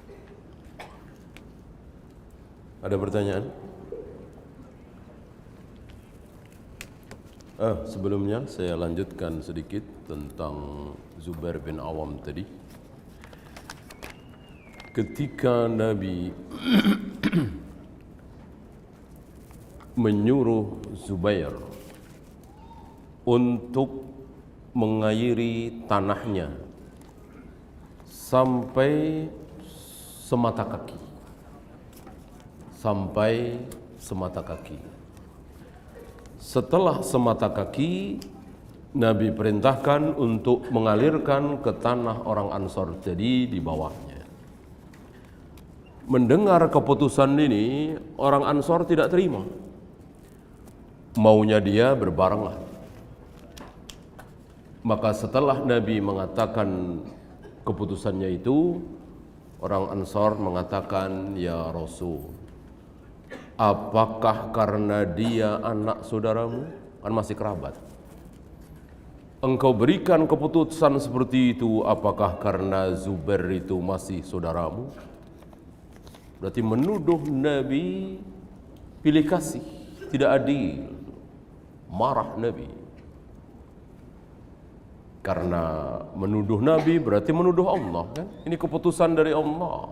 Ada pertanyaan? Sebelumnya saya lanjutkan sedikit tentang Zubair bin Awam tadi. Ketika Nabi menyuruh Zubair untuk mengairi tanahnya sampai semata kaki. Sampai semata kaki. Setelah semata kaki, Nabi perintahkan untuk mengalirkan ke tanah orang Ansor jadi di bawahnya. Mendengar keputusan ini, orang Ansor tidak terima. Maunya dia berbarengan. Maka setelah Nabi mengatakan keputusannya itu, orang Ansor mengatakan, "Ya Rasul, apakah karena dia anak saudaramu?" Kan masih kerabat. "Engkau berikan keputusan seperti itu, apakah karena Zubair itu masih saudaramu?" Berarti menuduh Nabi pilih kasih, tidak adil. Marah Nabi. Karena menuduh Nabi berarti menuduh Allah, kan? Ini keputusan dari Allah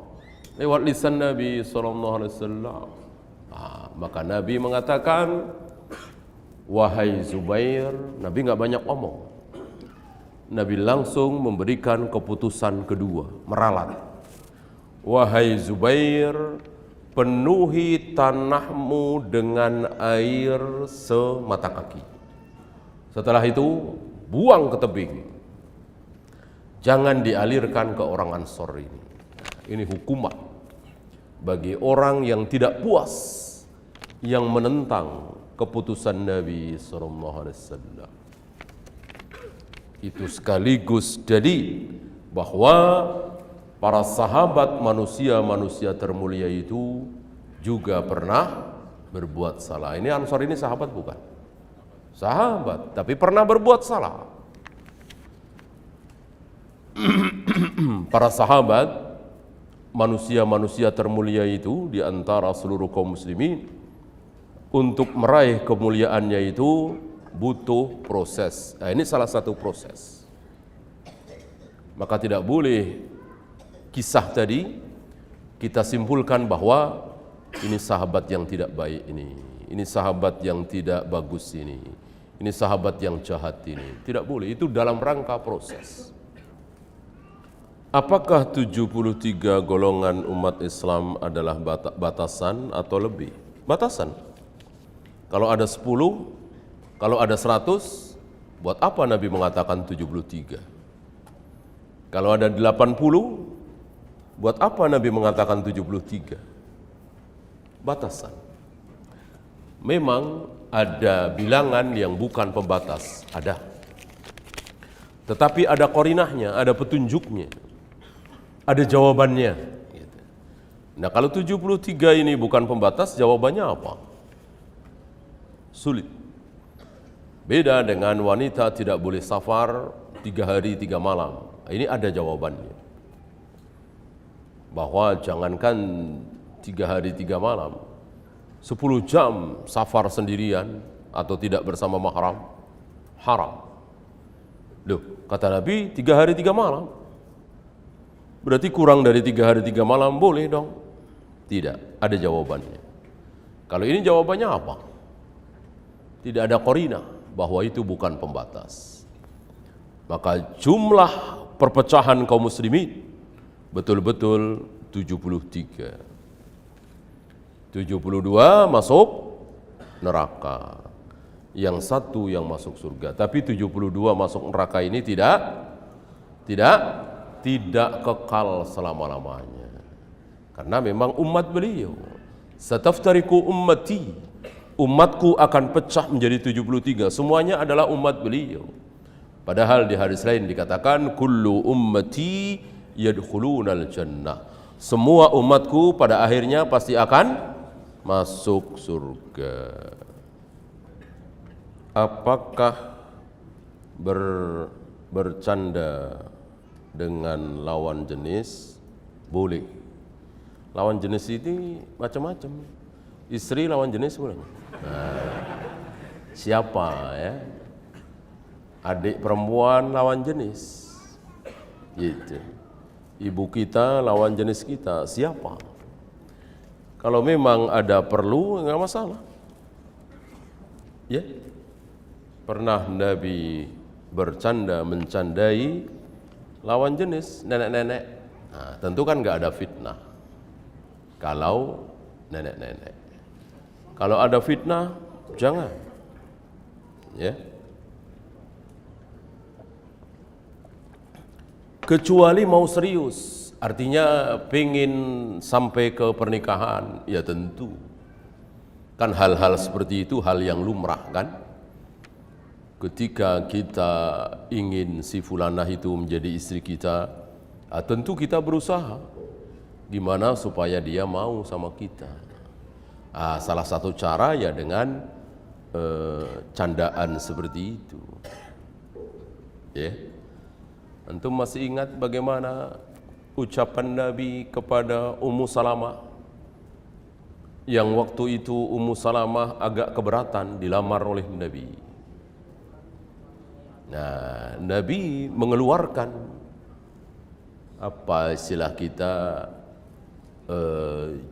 lewat lisan Nabi SAW. Maka Nabi mengatakan, "Wahai Zubair," Nabi nggak banyak omong. Nabi langsung memberikan keputusan kedua, meralat. "Wahai Zubair, penuhi tanahmu dengan air semata kaki. Setelah itu, buang ke tebing. Jangan dialirkan ke orang Ansor ini." Ini hukuman bagi orang yang tidak puas, yang menentang keputusan Nabi SAW. Itu sekaligus dalil bahwa para sahabat manusia termulia itu juga pernah berbuat salah. Ini Ansor ini sahabat bukan? Sahabat, tapi pernah berbuat salah. Para sahabat manusia termulia itu di antara seluruh kaum muslimin, untuk meraih kemuliaannya itu butuh proses. Nah, ini salah satu proses. Maka tidak boleh kisah tadi kita simpulkan bahwa ini sahabat yang tidak baik ini sahabat yang tidak bagus ini sahabat yang jahat ini. Tidak boleh, itu dalam rangka proses. Apakah 73 golongan umat Islam adalah batasan atau lebih? Batasan. Kalau ada 10, kalau ada 100, buat apa Nabi mengatakan 73? Kalau ada 80, buat apa Nabi mengatakan 73? Batasan. Memang ada bilangan yang bukan pembatas, ada. Tetapi ada korinahnya, ada petunjuknya, ada jawabannya. Nah, kalau 73 ini bukan pembatas, jawabannya apa? Sulit. Beda dengan wanita tidak boleh safar 3 hari 3 malam. Ini ada jawabannya. Bahwa jangankan 3 hari 3 malam, 10 jam safar sendirian atau tidak bersama mahram, haram. Loh, kata Nabi 3 hari 3 malam. Berarti kurang dari 3 hari 3 malam boleh dong? Tidak, ada jawabannya. Kalau ini jawabannya apa? Tidak ada qarinah bahwa itu bukan pembatas. Maka jumlah perpecahan kaum muslimin betul-betul 73. 72 masuk neraka. Yang satu yang masuk surga. Tapi 72 masuk neraka ini tidak kekal selama-lamanya. Karena memang umat beliau. Sataftariku ummati. Umatku akan pecah menjadi 73. Semuanya adalah umat beliau. Padahal di hadis lain dikatakan kullu ummati yadkhulunal jannah. Semua umatku pada akhirnya pasti akan masuk surga. Apakah bercanda dengan lawan jenis? Boleh. Lawan jenis ini macam-macam. Istri lawan jenis boleh. Nah, siapa ya? Adik perempuan lawan jenis. Gitu. Ibu kita lawan jenis kita. Siapa? Kalau memang ada perlu, enggak masalah. Ya. Pernah Nabi bercanda mencandai lawan jenis nenek-nenek. Nah, tentu kan nggak ada fitnah. Kalau nenek-nenek, kalau ada fitnah jangan. Ya. Kecuali mau serius, artinya pengen sampai ke pernikahan, ya tentu. Kan hal-hal seperti itu hal yang lumrah kan. Ketika kita ingin si fulanah itu menjadi istri kita, tentu kita berusaha gimana supaya dia mau sama kita. Salah satu cara ya dengan candaan seperti itu. Ya. Antum masih ingat bagaimana ucapan Nabi kepada Ummu Salamah? Yang waktu itu Ummu Salamah agak keberatan dilamar oleh Nabi. Nah, Nabi mengeluarkan apa istilah kita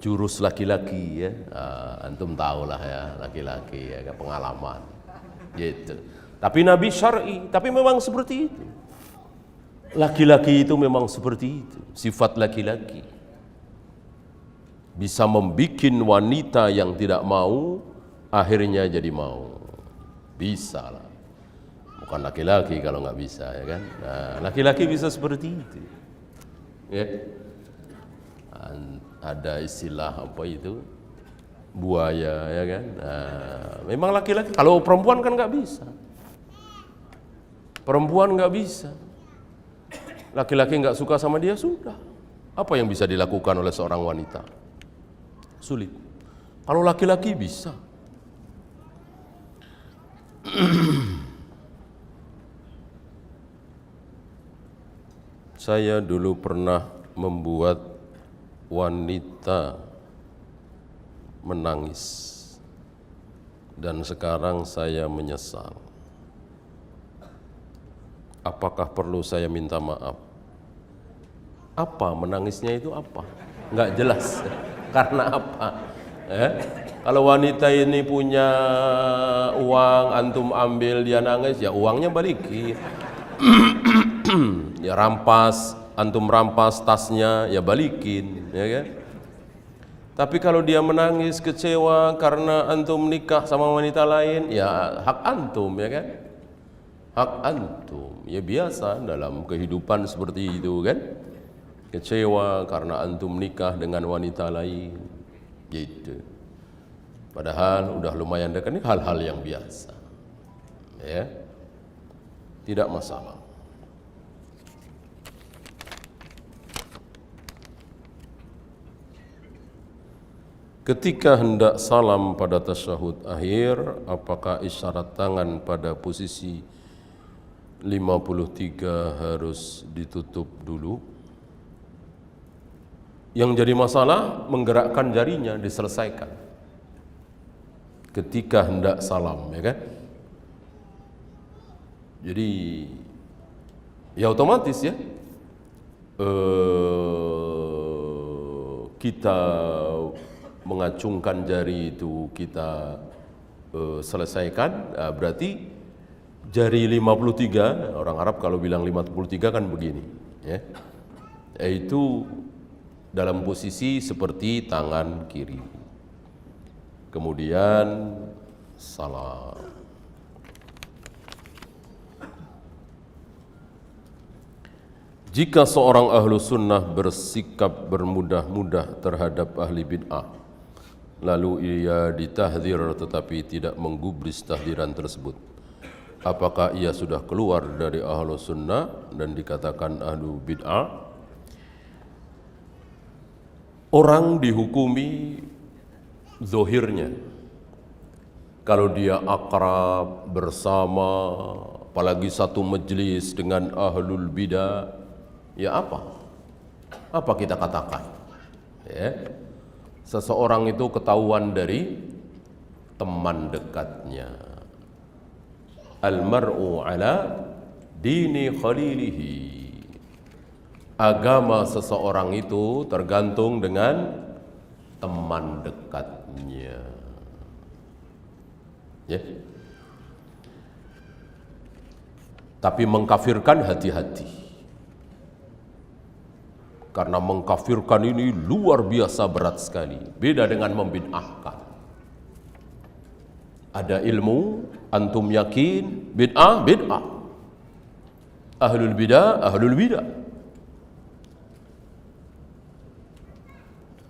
jurus laki-laki ya. Antum tahulah ya laki-laki ya pengalaman gitu. Tapi Nabi syar'i, tapi memang seperti itu. Laki-laki itu memang seperti itu, sifat laki-laki. Bisa membuat wanita yang tidak mau akhirnya jadi mau. Bisa lah. Bukan laki-laki kalau nggak bisa ya kan. Nah, laki-laki bisa seperti itu. Ya. Ada istilah apa itu? Buaya ya kan. Nah, memang laki-laki. Kalau perempuan kan nggak bisa. Perempuan nggak bisa. Laki-laki nggak suka sama dia sudah. Apa yang bisa dilakukan oleh seorang wanita? Sulit. Kalau laki-laki bisa. Saya dulu pernah membuat wanita menangis dan sekarang saya menyesal. Apakah perlu saya minta maaf? Apa menangisnya itu apa? Nggak jelas. Karena apa? Kalau wanita ini punya uang, antum ambil dia nangis, ya uangnya balikin. Ya rampas, antum rampas tasnya, ya balikin, ya kan? Tapi kalau dia menangis kecewa karena antum nikah sama wanita lain, ya hak antum, ya kan? Hak antum, ya biasa dalam kehidupan seperti itu kan? Kecewa karena antum nikah dengan wanita lain, gitu. Padahal udah lumayan dekat, ini hal-hal yang biasa, ya, tidak masalah. Ketika hendak salam pada tasyahud akhir, apakah isyarat tangan pada posisi 53 harus ditutup dulu? Yang jadi masalah menggerakkan jarinya diselesaikan ketika hendak salam, ya kan? Jadi ya otomatis ya kita mengacungkan jari itu kita selesaikan, berarti jari 53, orang Arab kalau bilang 53 kan begini ya, yaitu dalam posisi seperti tangan kiri, kemudian salam Jika seorang ahlu sunnah bersikap bermudah-mudah terhadap ahli bid'ah, lalu ia ditahdir tetapi tidak menggubris tahdiran tersebut, apakah ia sudah keluar dari ahlu sunnah dan dikatakan ahlu bid'ah? Orang dihukumi zohirnya. Kalau dia akrab bersama, apalagi satu majlis dengan ahlul bidah, ya apa? Apa kita katakan? Ya. Seseorang itu ketahuan dari teman dekatnya. Al-mar'u ala dini khalilihi. Agama seseorang itu tergantung dengan teman dekatnya. Ya. Tapi mengkafirkan hati-hati. Karena mengkafirkan ini luar biasa berat sekali. Beda dengan membid'ahkan. Ada ilmu, antum yakin, bid'ah, bid'ah. Ahlul bidah, ahlul bidah.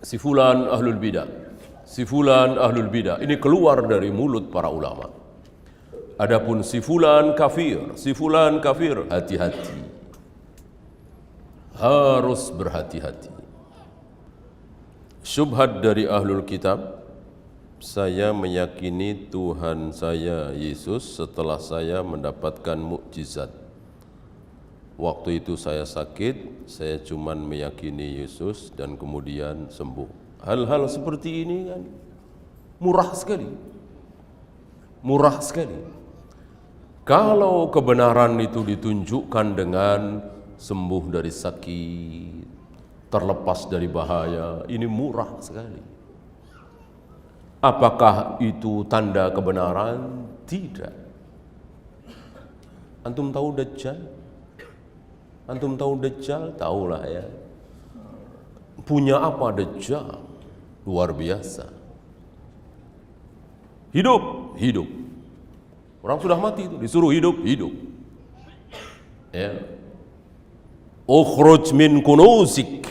Si fulan ahlul bidah, si fulan ahlul bidah. Ini keluar dari mulut para ulama. Adapun si fulan kafir, si fulan kafir, hati-hati. Harus berhati-hati. Syubhat dari ahlul kitab, saya meyakini Tuhan saya Yesus setelah saya mendapatkan mukjizat. Waktu itu saya sakit, saya cuman meyakini Yesus dan kemudian sembuh. Hal-hal seperti ini kan murah sekali. Murah sekali. Kalau kebenaran itu ditunjukkan dengan sembuh dari sakit, terlepas dari bahaya, ini murah sekali. Apakah itu tanda kebenaran? Tidak. Antum tahu Dajjal? Antum tahu Dajjal? Tahulah ya. Punya apa Dajjal? Luar biasa. Hidup, hidup. Orang sudah mati itu disuruh hidup, hidup. Ya. Ukhruj min kunuzik.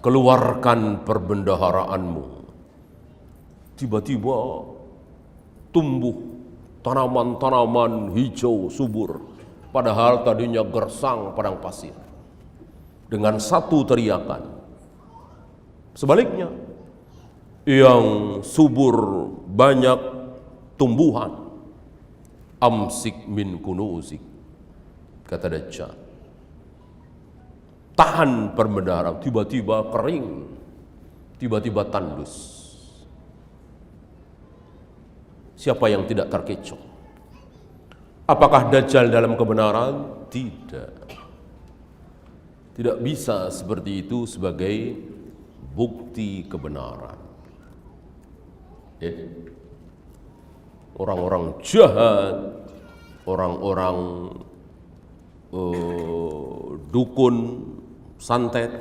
Keluarkan perbendaharaanmu. Tiba-tiba tumbuh tanaman-tanaman hijau subur. Padahal tadinya gersang padang pasir. Dengan satu teriakan. Sebaliknya, yang subur banyak tumbuhan. Amsik min kunuzik. Kata Dajjal. Tahan perbendaharaan. Tiba-tiba kering. Tiba-tiba tandus. Siapa yang tidak terkecoh? Apakah Dajjal dalam kebenaran? Tidak. Tidak bisa seperti itu sebagai bukti kebenaran. Orang-orang jahat, orang-orang dukun, santet,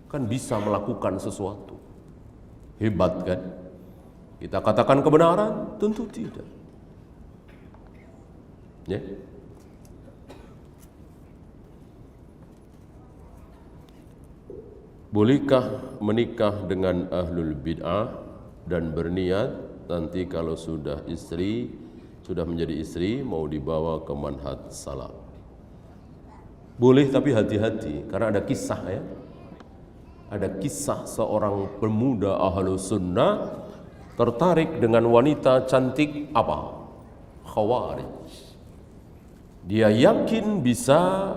kan bisa melakukan sesuatu. Hebat kan? Kita katakan kebenaran? Tentu tidak. Ya. Bolehkah menikah dengan ahlul bid'ah dan berniat nanti kalau sudah menjadi istri mau dibawa ke manhaj salaf? Boleh, tapi hati-hati karena ada kisah ya. Ada kisah seorang pemuda ahlus sunnah tertarik dengan wanita cantik apa? Khawarij. Dia yakin bisa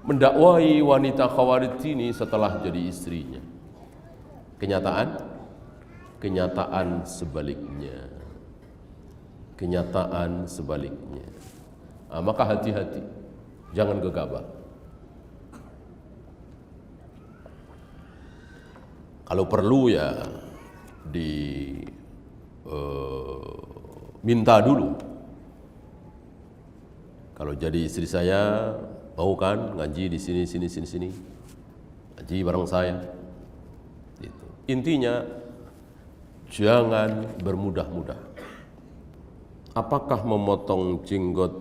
mendakwai wanita Khawarij ini setelah jadi istrinya. Kenyataan sebaliknya. Kenyataan sebaliknya. Maka hati-hati, jangan gegabah. Kalau perlu ya minta dulu. Kalau jadi istri saya, mau kan ngaji di sini, ngaji bareng saya. Gitu. Intinya, jangan bermudah-mudah. Apakah memotong jenggot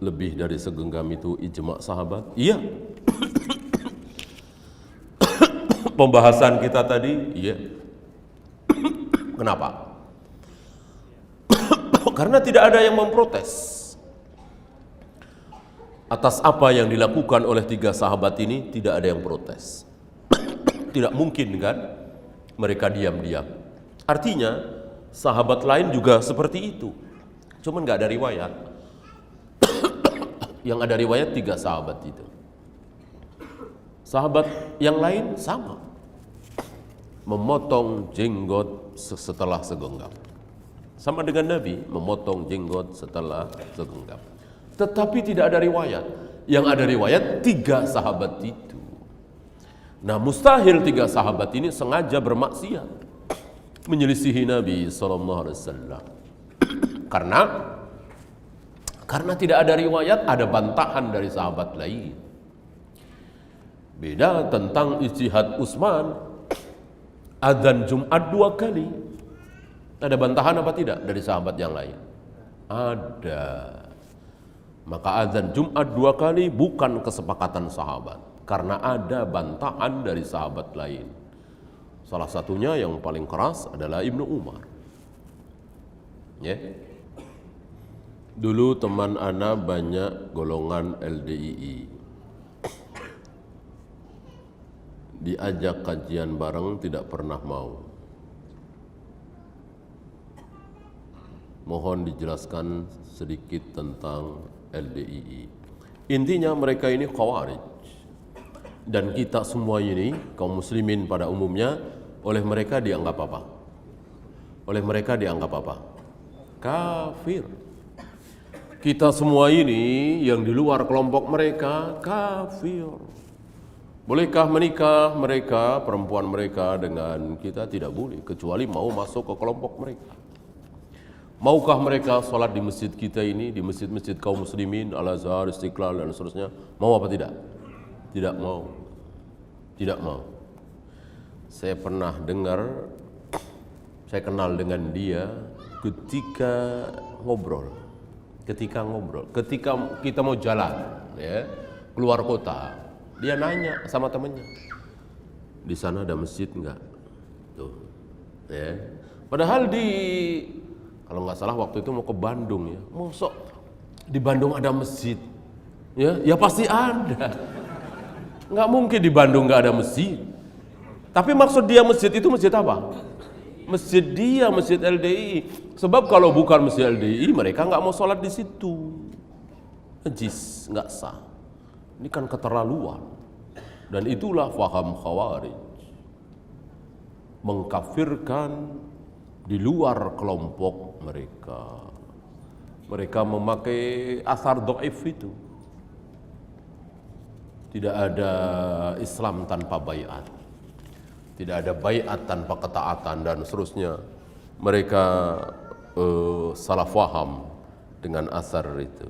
lebih dari segenggam itu ijma' sahabat? Iya. pembahasan kita tadi, iya. Kenapa? Karena tidak ada yang memprotes atas apa yang dilakukan oleh tiga sahabat ini. Tidak ada yang protes. Tidak mungkin kan mereka diam-diam. Artinya sahabat lain juga seperti itu, cuman nggak ada riwayat. Yang ada riwayat tiga sahabat itu. Sahabat yang lain sama, memotong jenggot setelah segenggam. Sama dengan Nabi, memotong jenggot setelah segenggam. Tetapi tidak ada riwayat. Yang ada riwayat tiga sahabat itu. Nah, mustahil tiga sahabat ini sengaja bermaksiat, menyelisihi Nabi SAW. Karena tidak ada riwayat, ada bantahan dari sahabat lain. Beda tentang ijtihad Utsman, adzan Jumat 2 kali. Ada bantahan apa tidak dari sahabat yang lain? Ada. Maka adzan Jumat 2 kali bukan kesepakatan sahabat, karena ada bantahan dari sahabat lain. Salah satunya yang paling keras adalah Ibnu Umar. Ya. Dulu teman ana banyak golongan LDII. Diajak kajian bareng tidak pernah mau. Mohon dijelaskan sedikit tentang LDII. Intinya mereka ini khawarij. Dan kita semua ini, kaum muslimin pada umumnya, oleh mereka dianggap apa? Oleh mereka dianggap apa? Kafir. Kita semua ini yang di luar kelompok mereka kafir. Bolehkah menikah mereka, perempuan mereka dengan kita? Tidak boleh, kecuali mau masuk ke kelompok mereka. Maukah mereka sholat di masjid kita ini, di masjid-masjid kaum muslimin, Al-Azhar, Istiqlal, dan seterusnya? Mau apa tidak? Tidak mau. Tidak mau. Saya pernah dengar, saya kenal dengan dia ketika ngobrol. Ketika kita mau jalan, ya, keluar kota, dia nanya sama temannya, di sana ada masjid enggak? Tuh, ya. Padahal kalau nggak salah waktu itu mau ke Bandung, ya, mosok di Bandung ada masjid, ya pasti ada. Nggak mungkin di Bandung nggak ada masjid. Tapi maksud dia masjid itu masjid apa? Masjid dia, masjid LDI. Sebab kalau bukan masjid LDI, mereka nggak mau sholat di situ. Najis, nggak sah. Ini kan keterlaluan. Dan itulah faham khawarij. Mengkafirkan di luar kelompok mereka. Mereka memakai asar dhaif itu. Tidak ada Islam tanpa baiat. Tidak ada baiat tanpa ketaatan dan seterusnya. Mereka salah faham dengan asar itu.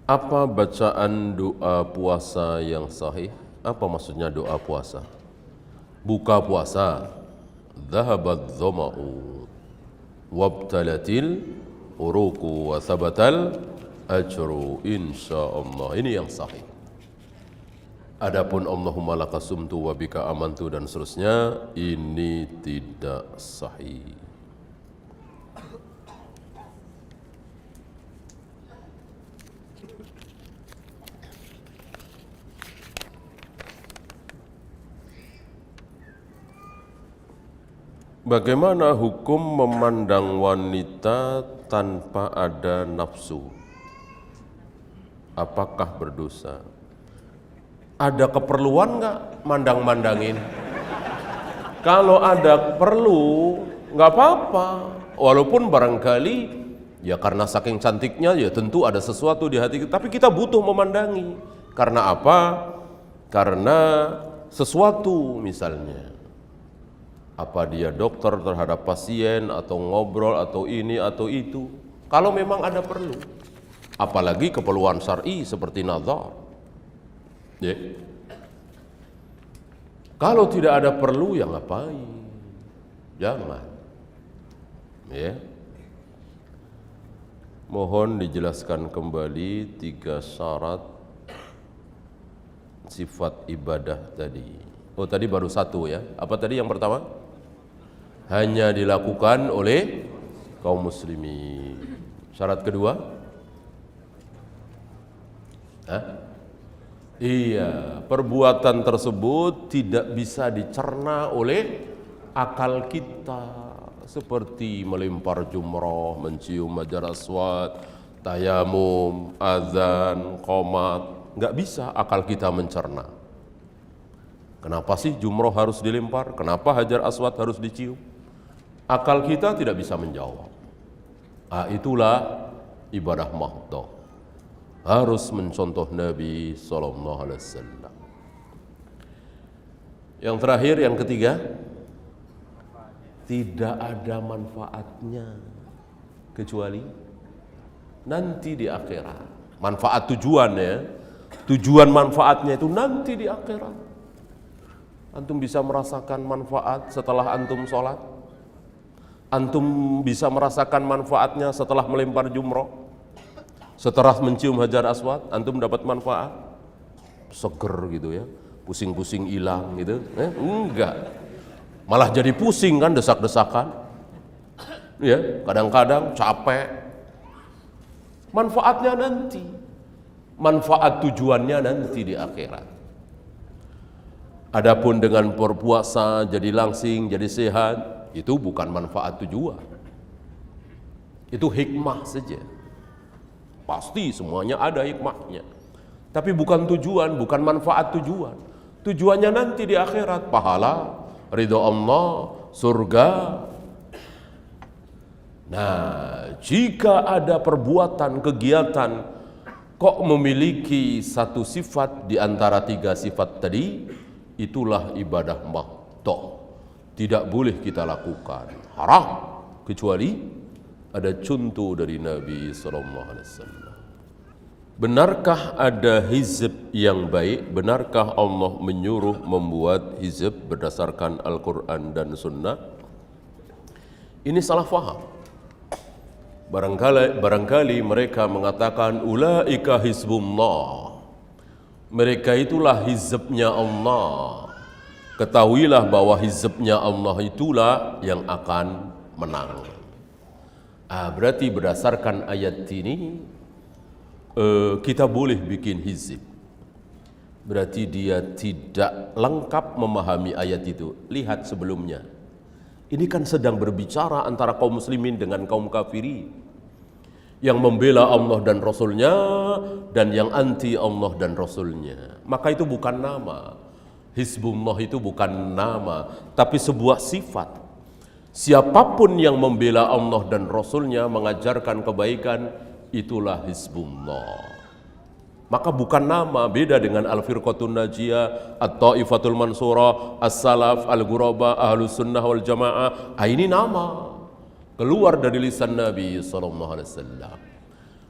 Apa bacaan doa puasa yang sahih? Apa maksudnya doa puasa? Buka puasa. Dhahabat dhama'u wabtalatil uruku wa thabatal ajru insyaallah. Ini yang sahih. Adapun Allahumma lakasumtu wa bika amantu dan seterusnya, ini tidak sahih. Bagaimana hukum memandang wanita tanpa ada nafsu? Apakah berdosa? Ada keperluan nggak mandang-mandangin? Kalau ada perlu, nggak apa-apa. Walaupun barangkali ya karena saking cantiknya ya tentu ada sesuatu di hati kita. Tapi kita butuh memandangi. Karena apa? Karena sesuatu misalnya. Apa dia dokter terhadap pasien atau ngobrol atau ini atau itu. Kalau memang ada perlu. Apalagi keperluan syar'i seperti nazar. Ya. Kalau tidak ada perlu ya ngapain? Jangan. Ya. Mohon dijelaskan kembali 3 syarat sifat ibadah tadi. Oh, tadi baru 1 ya. Apa tadi yang pertama? Hanya dilakukan oleh kaum muslimin. Syarat kedua? Iya, perbuatan tersebut tidak bisa dicerna oleh akal kita, seperti melempar jumroh, mencium hajar aswad, tayamum, azan, qomat. Nggak bisa akal kita mencerna. Kenapa sih jumroh harus dilempar? Kenapa hajar aswad harus dicium? Akal kita tidak bisa menjawab. Itulah ibadah mahdhah. Harus mencontoh Nabi SAW. Yang terakhir, yang ketiga, tidak ada manfaatnya kecuali nanti di akhirat. Manfaat tujuan ya, tujuan manfaatnya itu nanti di akhirat. Antum bisa merasakan manfaat setelah antum sholat. Antum bisa merasakan manfaatnya setelah melempar jumroh. Setelah mencium hajar aswad, antum dapat manfaat. Seger gitu ya, pusing-pusing hilang gitu. Enggak. Malah jadi pusing kan, desak-desakan. Ya, kadang-kadang capek. Manfaatnya nanti. Manfaat tujuannya nanti di akhirat. Adapun dengan berpuasa jadi langsing, jadi sehat, itu bukan manfaat tujuan. Itu hikmah saja. Pasti semuanya ada hikmahnya. Tapi bukan tujuan, bukan manfaat tujuan. Tujuannya nanti di akhirat, pahala, ridho Allah, surga. Nah, jika ada perbuatan, kegiatan kok memiliki satu sifat di antara 3 sifat tadi, itulah ibadah mahdhah. Tidak boleh kita lakukan, haram, kecuali ada contoh dari Nabi SAW. Benarkah ada hizb yang baik? Benarkah Allah menyuruh membuat hizb berdasarkan Al-Quran dan Sunnah? Ini salah faham. Barangkali mereka mengatakan ulaika hizbullah. Mereka itulah hizbnya Allah. Ketahuilah bahwa hizbnya Allah itulah yang akan menang. Berarti berdasarkan ayat ini kita boleh bikin hizib. Berarti dia tidak lengkap memahami ayat itu. Lihat sebelumnya. Ini kan sedang berbicara antara kaum muslimin dengan kaum kafirin. Yang membela Allah dan Rasulnya dan yang anti Allah dan Rasulnya. Maka itu bukan nama. Hizbullah itu bukan nama, tapi sebuah sifat. Siapapun yang membela Allah dan Rasulnya, mengajarkan kebaikan, itulah hizbullah. Maka bukan nama, beda dengan Al-Firqatun Najiyah, At-Ta'ifatul Mansurah, As-Salaf, Al-Ghuraba, Ahlus Sunnah wal Jamaah. Ini nama, keluar dari lisan Nabi SAW.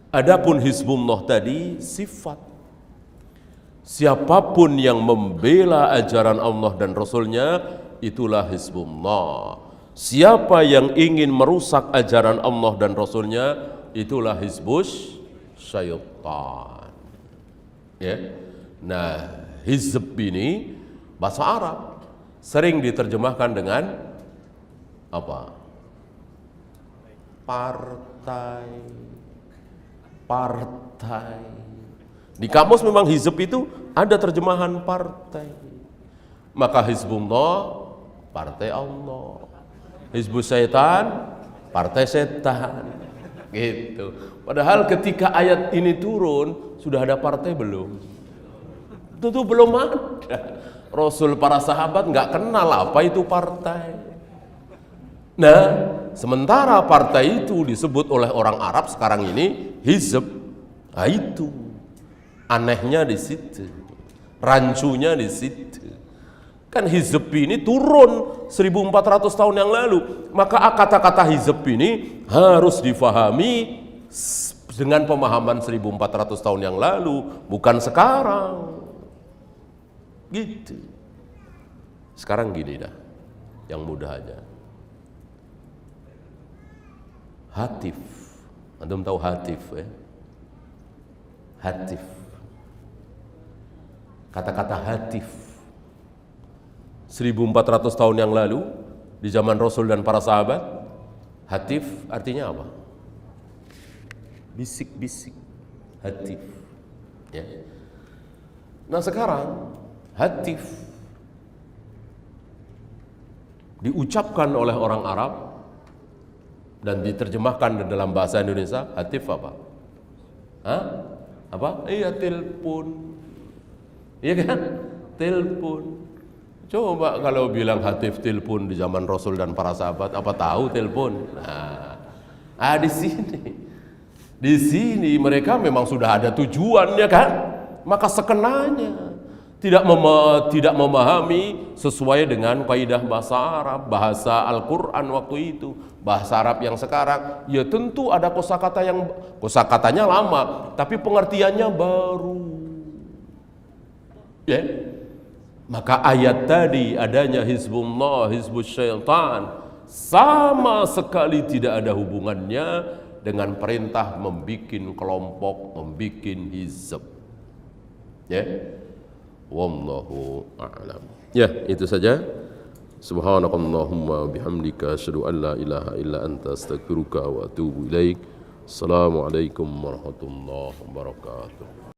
Adapun hizbullah tadi, sifat. Siapapun yang membela ajaran Allah dan Rasulnya, itulah hizbullah. Siapa yang ingin merusak ajaran Allah dan Rasulnya, itulah hizbus syaitan. Ya. Nah, hizb ini bahasa Arab sering diterjemahkan dengan apa? Partai. Partai. Di kamus memang hizb itu ada terjemahan partai. Maka hizbullah, partai Allah. Hizbus syaitan, partai setan. Gitu. Padahal ketika ayat ini turun, sudah ada partai belum? Tentu belum ada. Rasul, para sahabat nggak kenal apa itu partai. Nah, sementara partai itu disebut oleh orang Arab sekarang ini hizb. Nah, itu anehnya di situ, rancunya di situ. Kan hizb ini turun 1400 tahun yang lalu. Maka kata-kata hizb ini harus difahami dengan pemahaman 1400 tahun yang lalu, bukan sekarang. Gitu. Sekarang gini dah, yang mudah aja. Hatif Antum tahu hatif ya? Hatif. Kata-kata hatif 1400 tahun yang lalu di zaman Rasul dan para sahabat, hatif artinya apa? Bisik-bisik. Hatif. Ya. Nah sekarang hatif diucapkan oleh orang Arab dan diterjemahkan dalam bahasa Indonesia, hatif apa? Hah? Apa? Iya, telepon. Iya kan? Telepon. Coba kalau bilang hatif telepon di zaman Rasul dan para sahabat, apa tahu telepon? Nah, di sini mereka memang sudah ada tujuannya kan? Maka sekenanya tidak memahami sesuai dengan kaidah bahasa Arab, bahasa Al-Quran waktu itu, bahasa Arab yang sekarang, ya tentu ada kosakatanya lama, tapi pengertiannya baru. Ya. Maka ayat tadi adanya Hizbullah, Hizbus Syaitan sama sekali tidak ada hubungannya dengan perintah membuat kelompok, membuat hizb. Ya. Wallahu a'lam. Ya, itu saja. Subhanakallahumma bihamdika asyhadu an la ilaha illa anta astaghfiruka wa atubu ilaik. Assalamualaikum warahmatullahi wabarakatuh.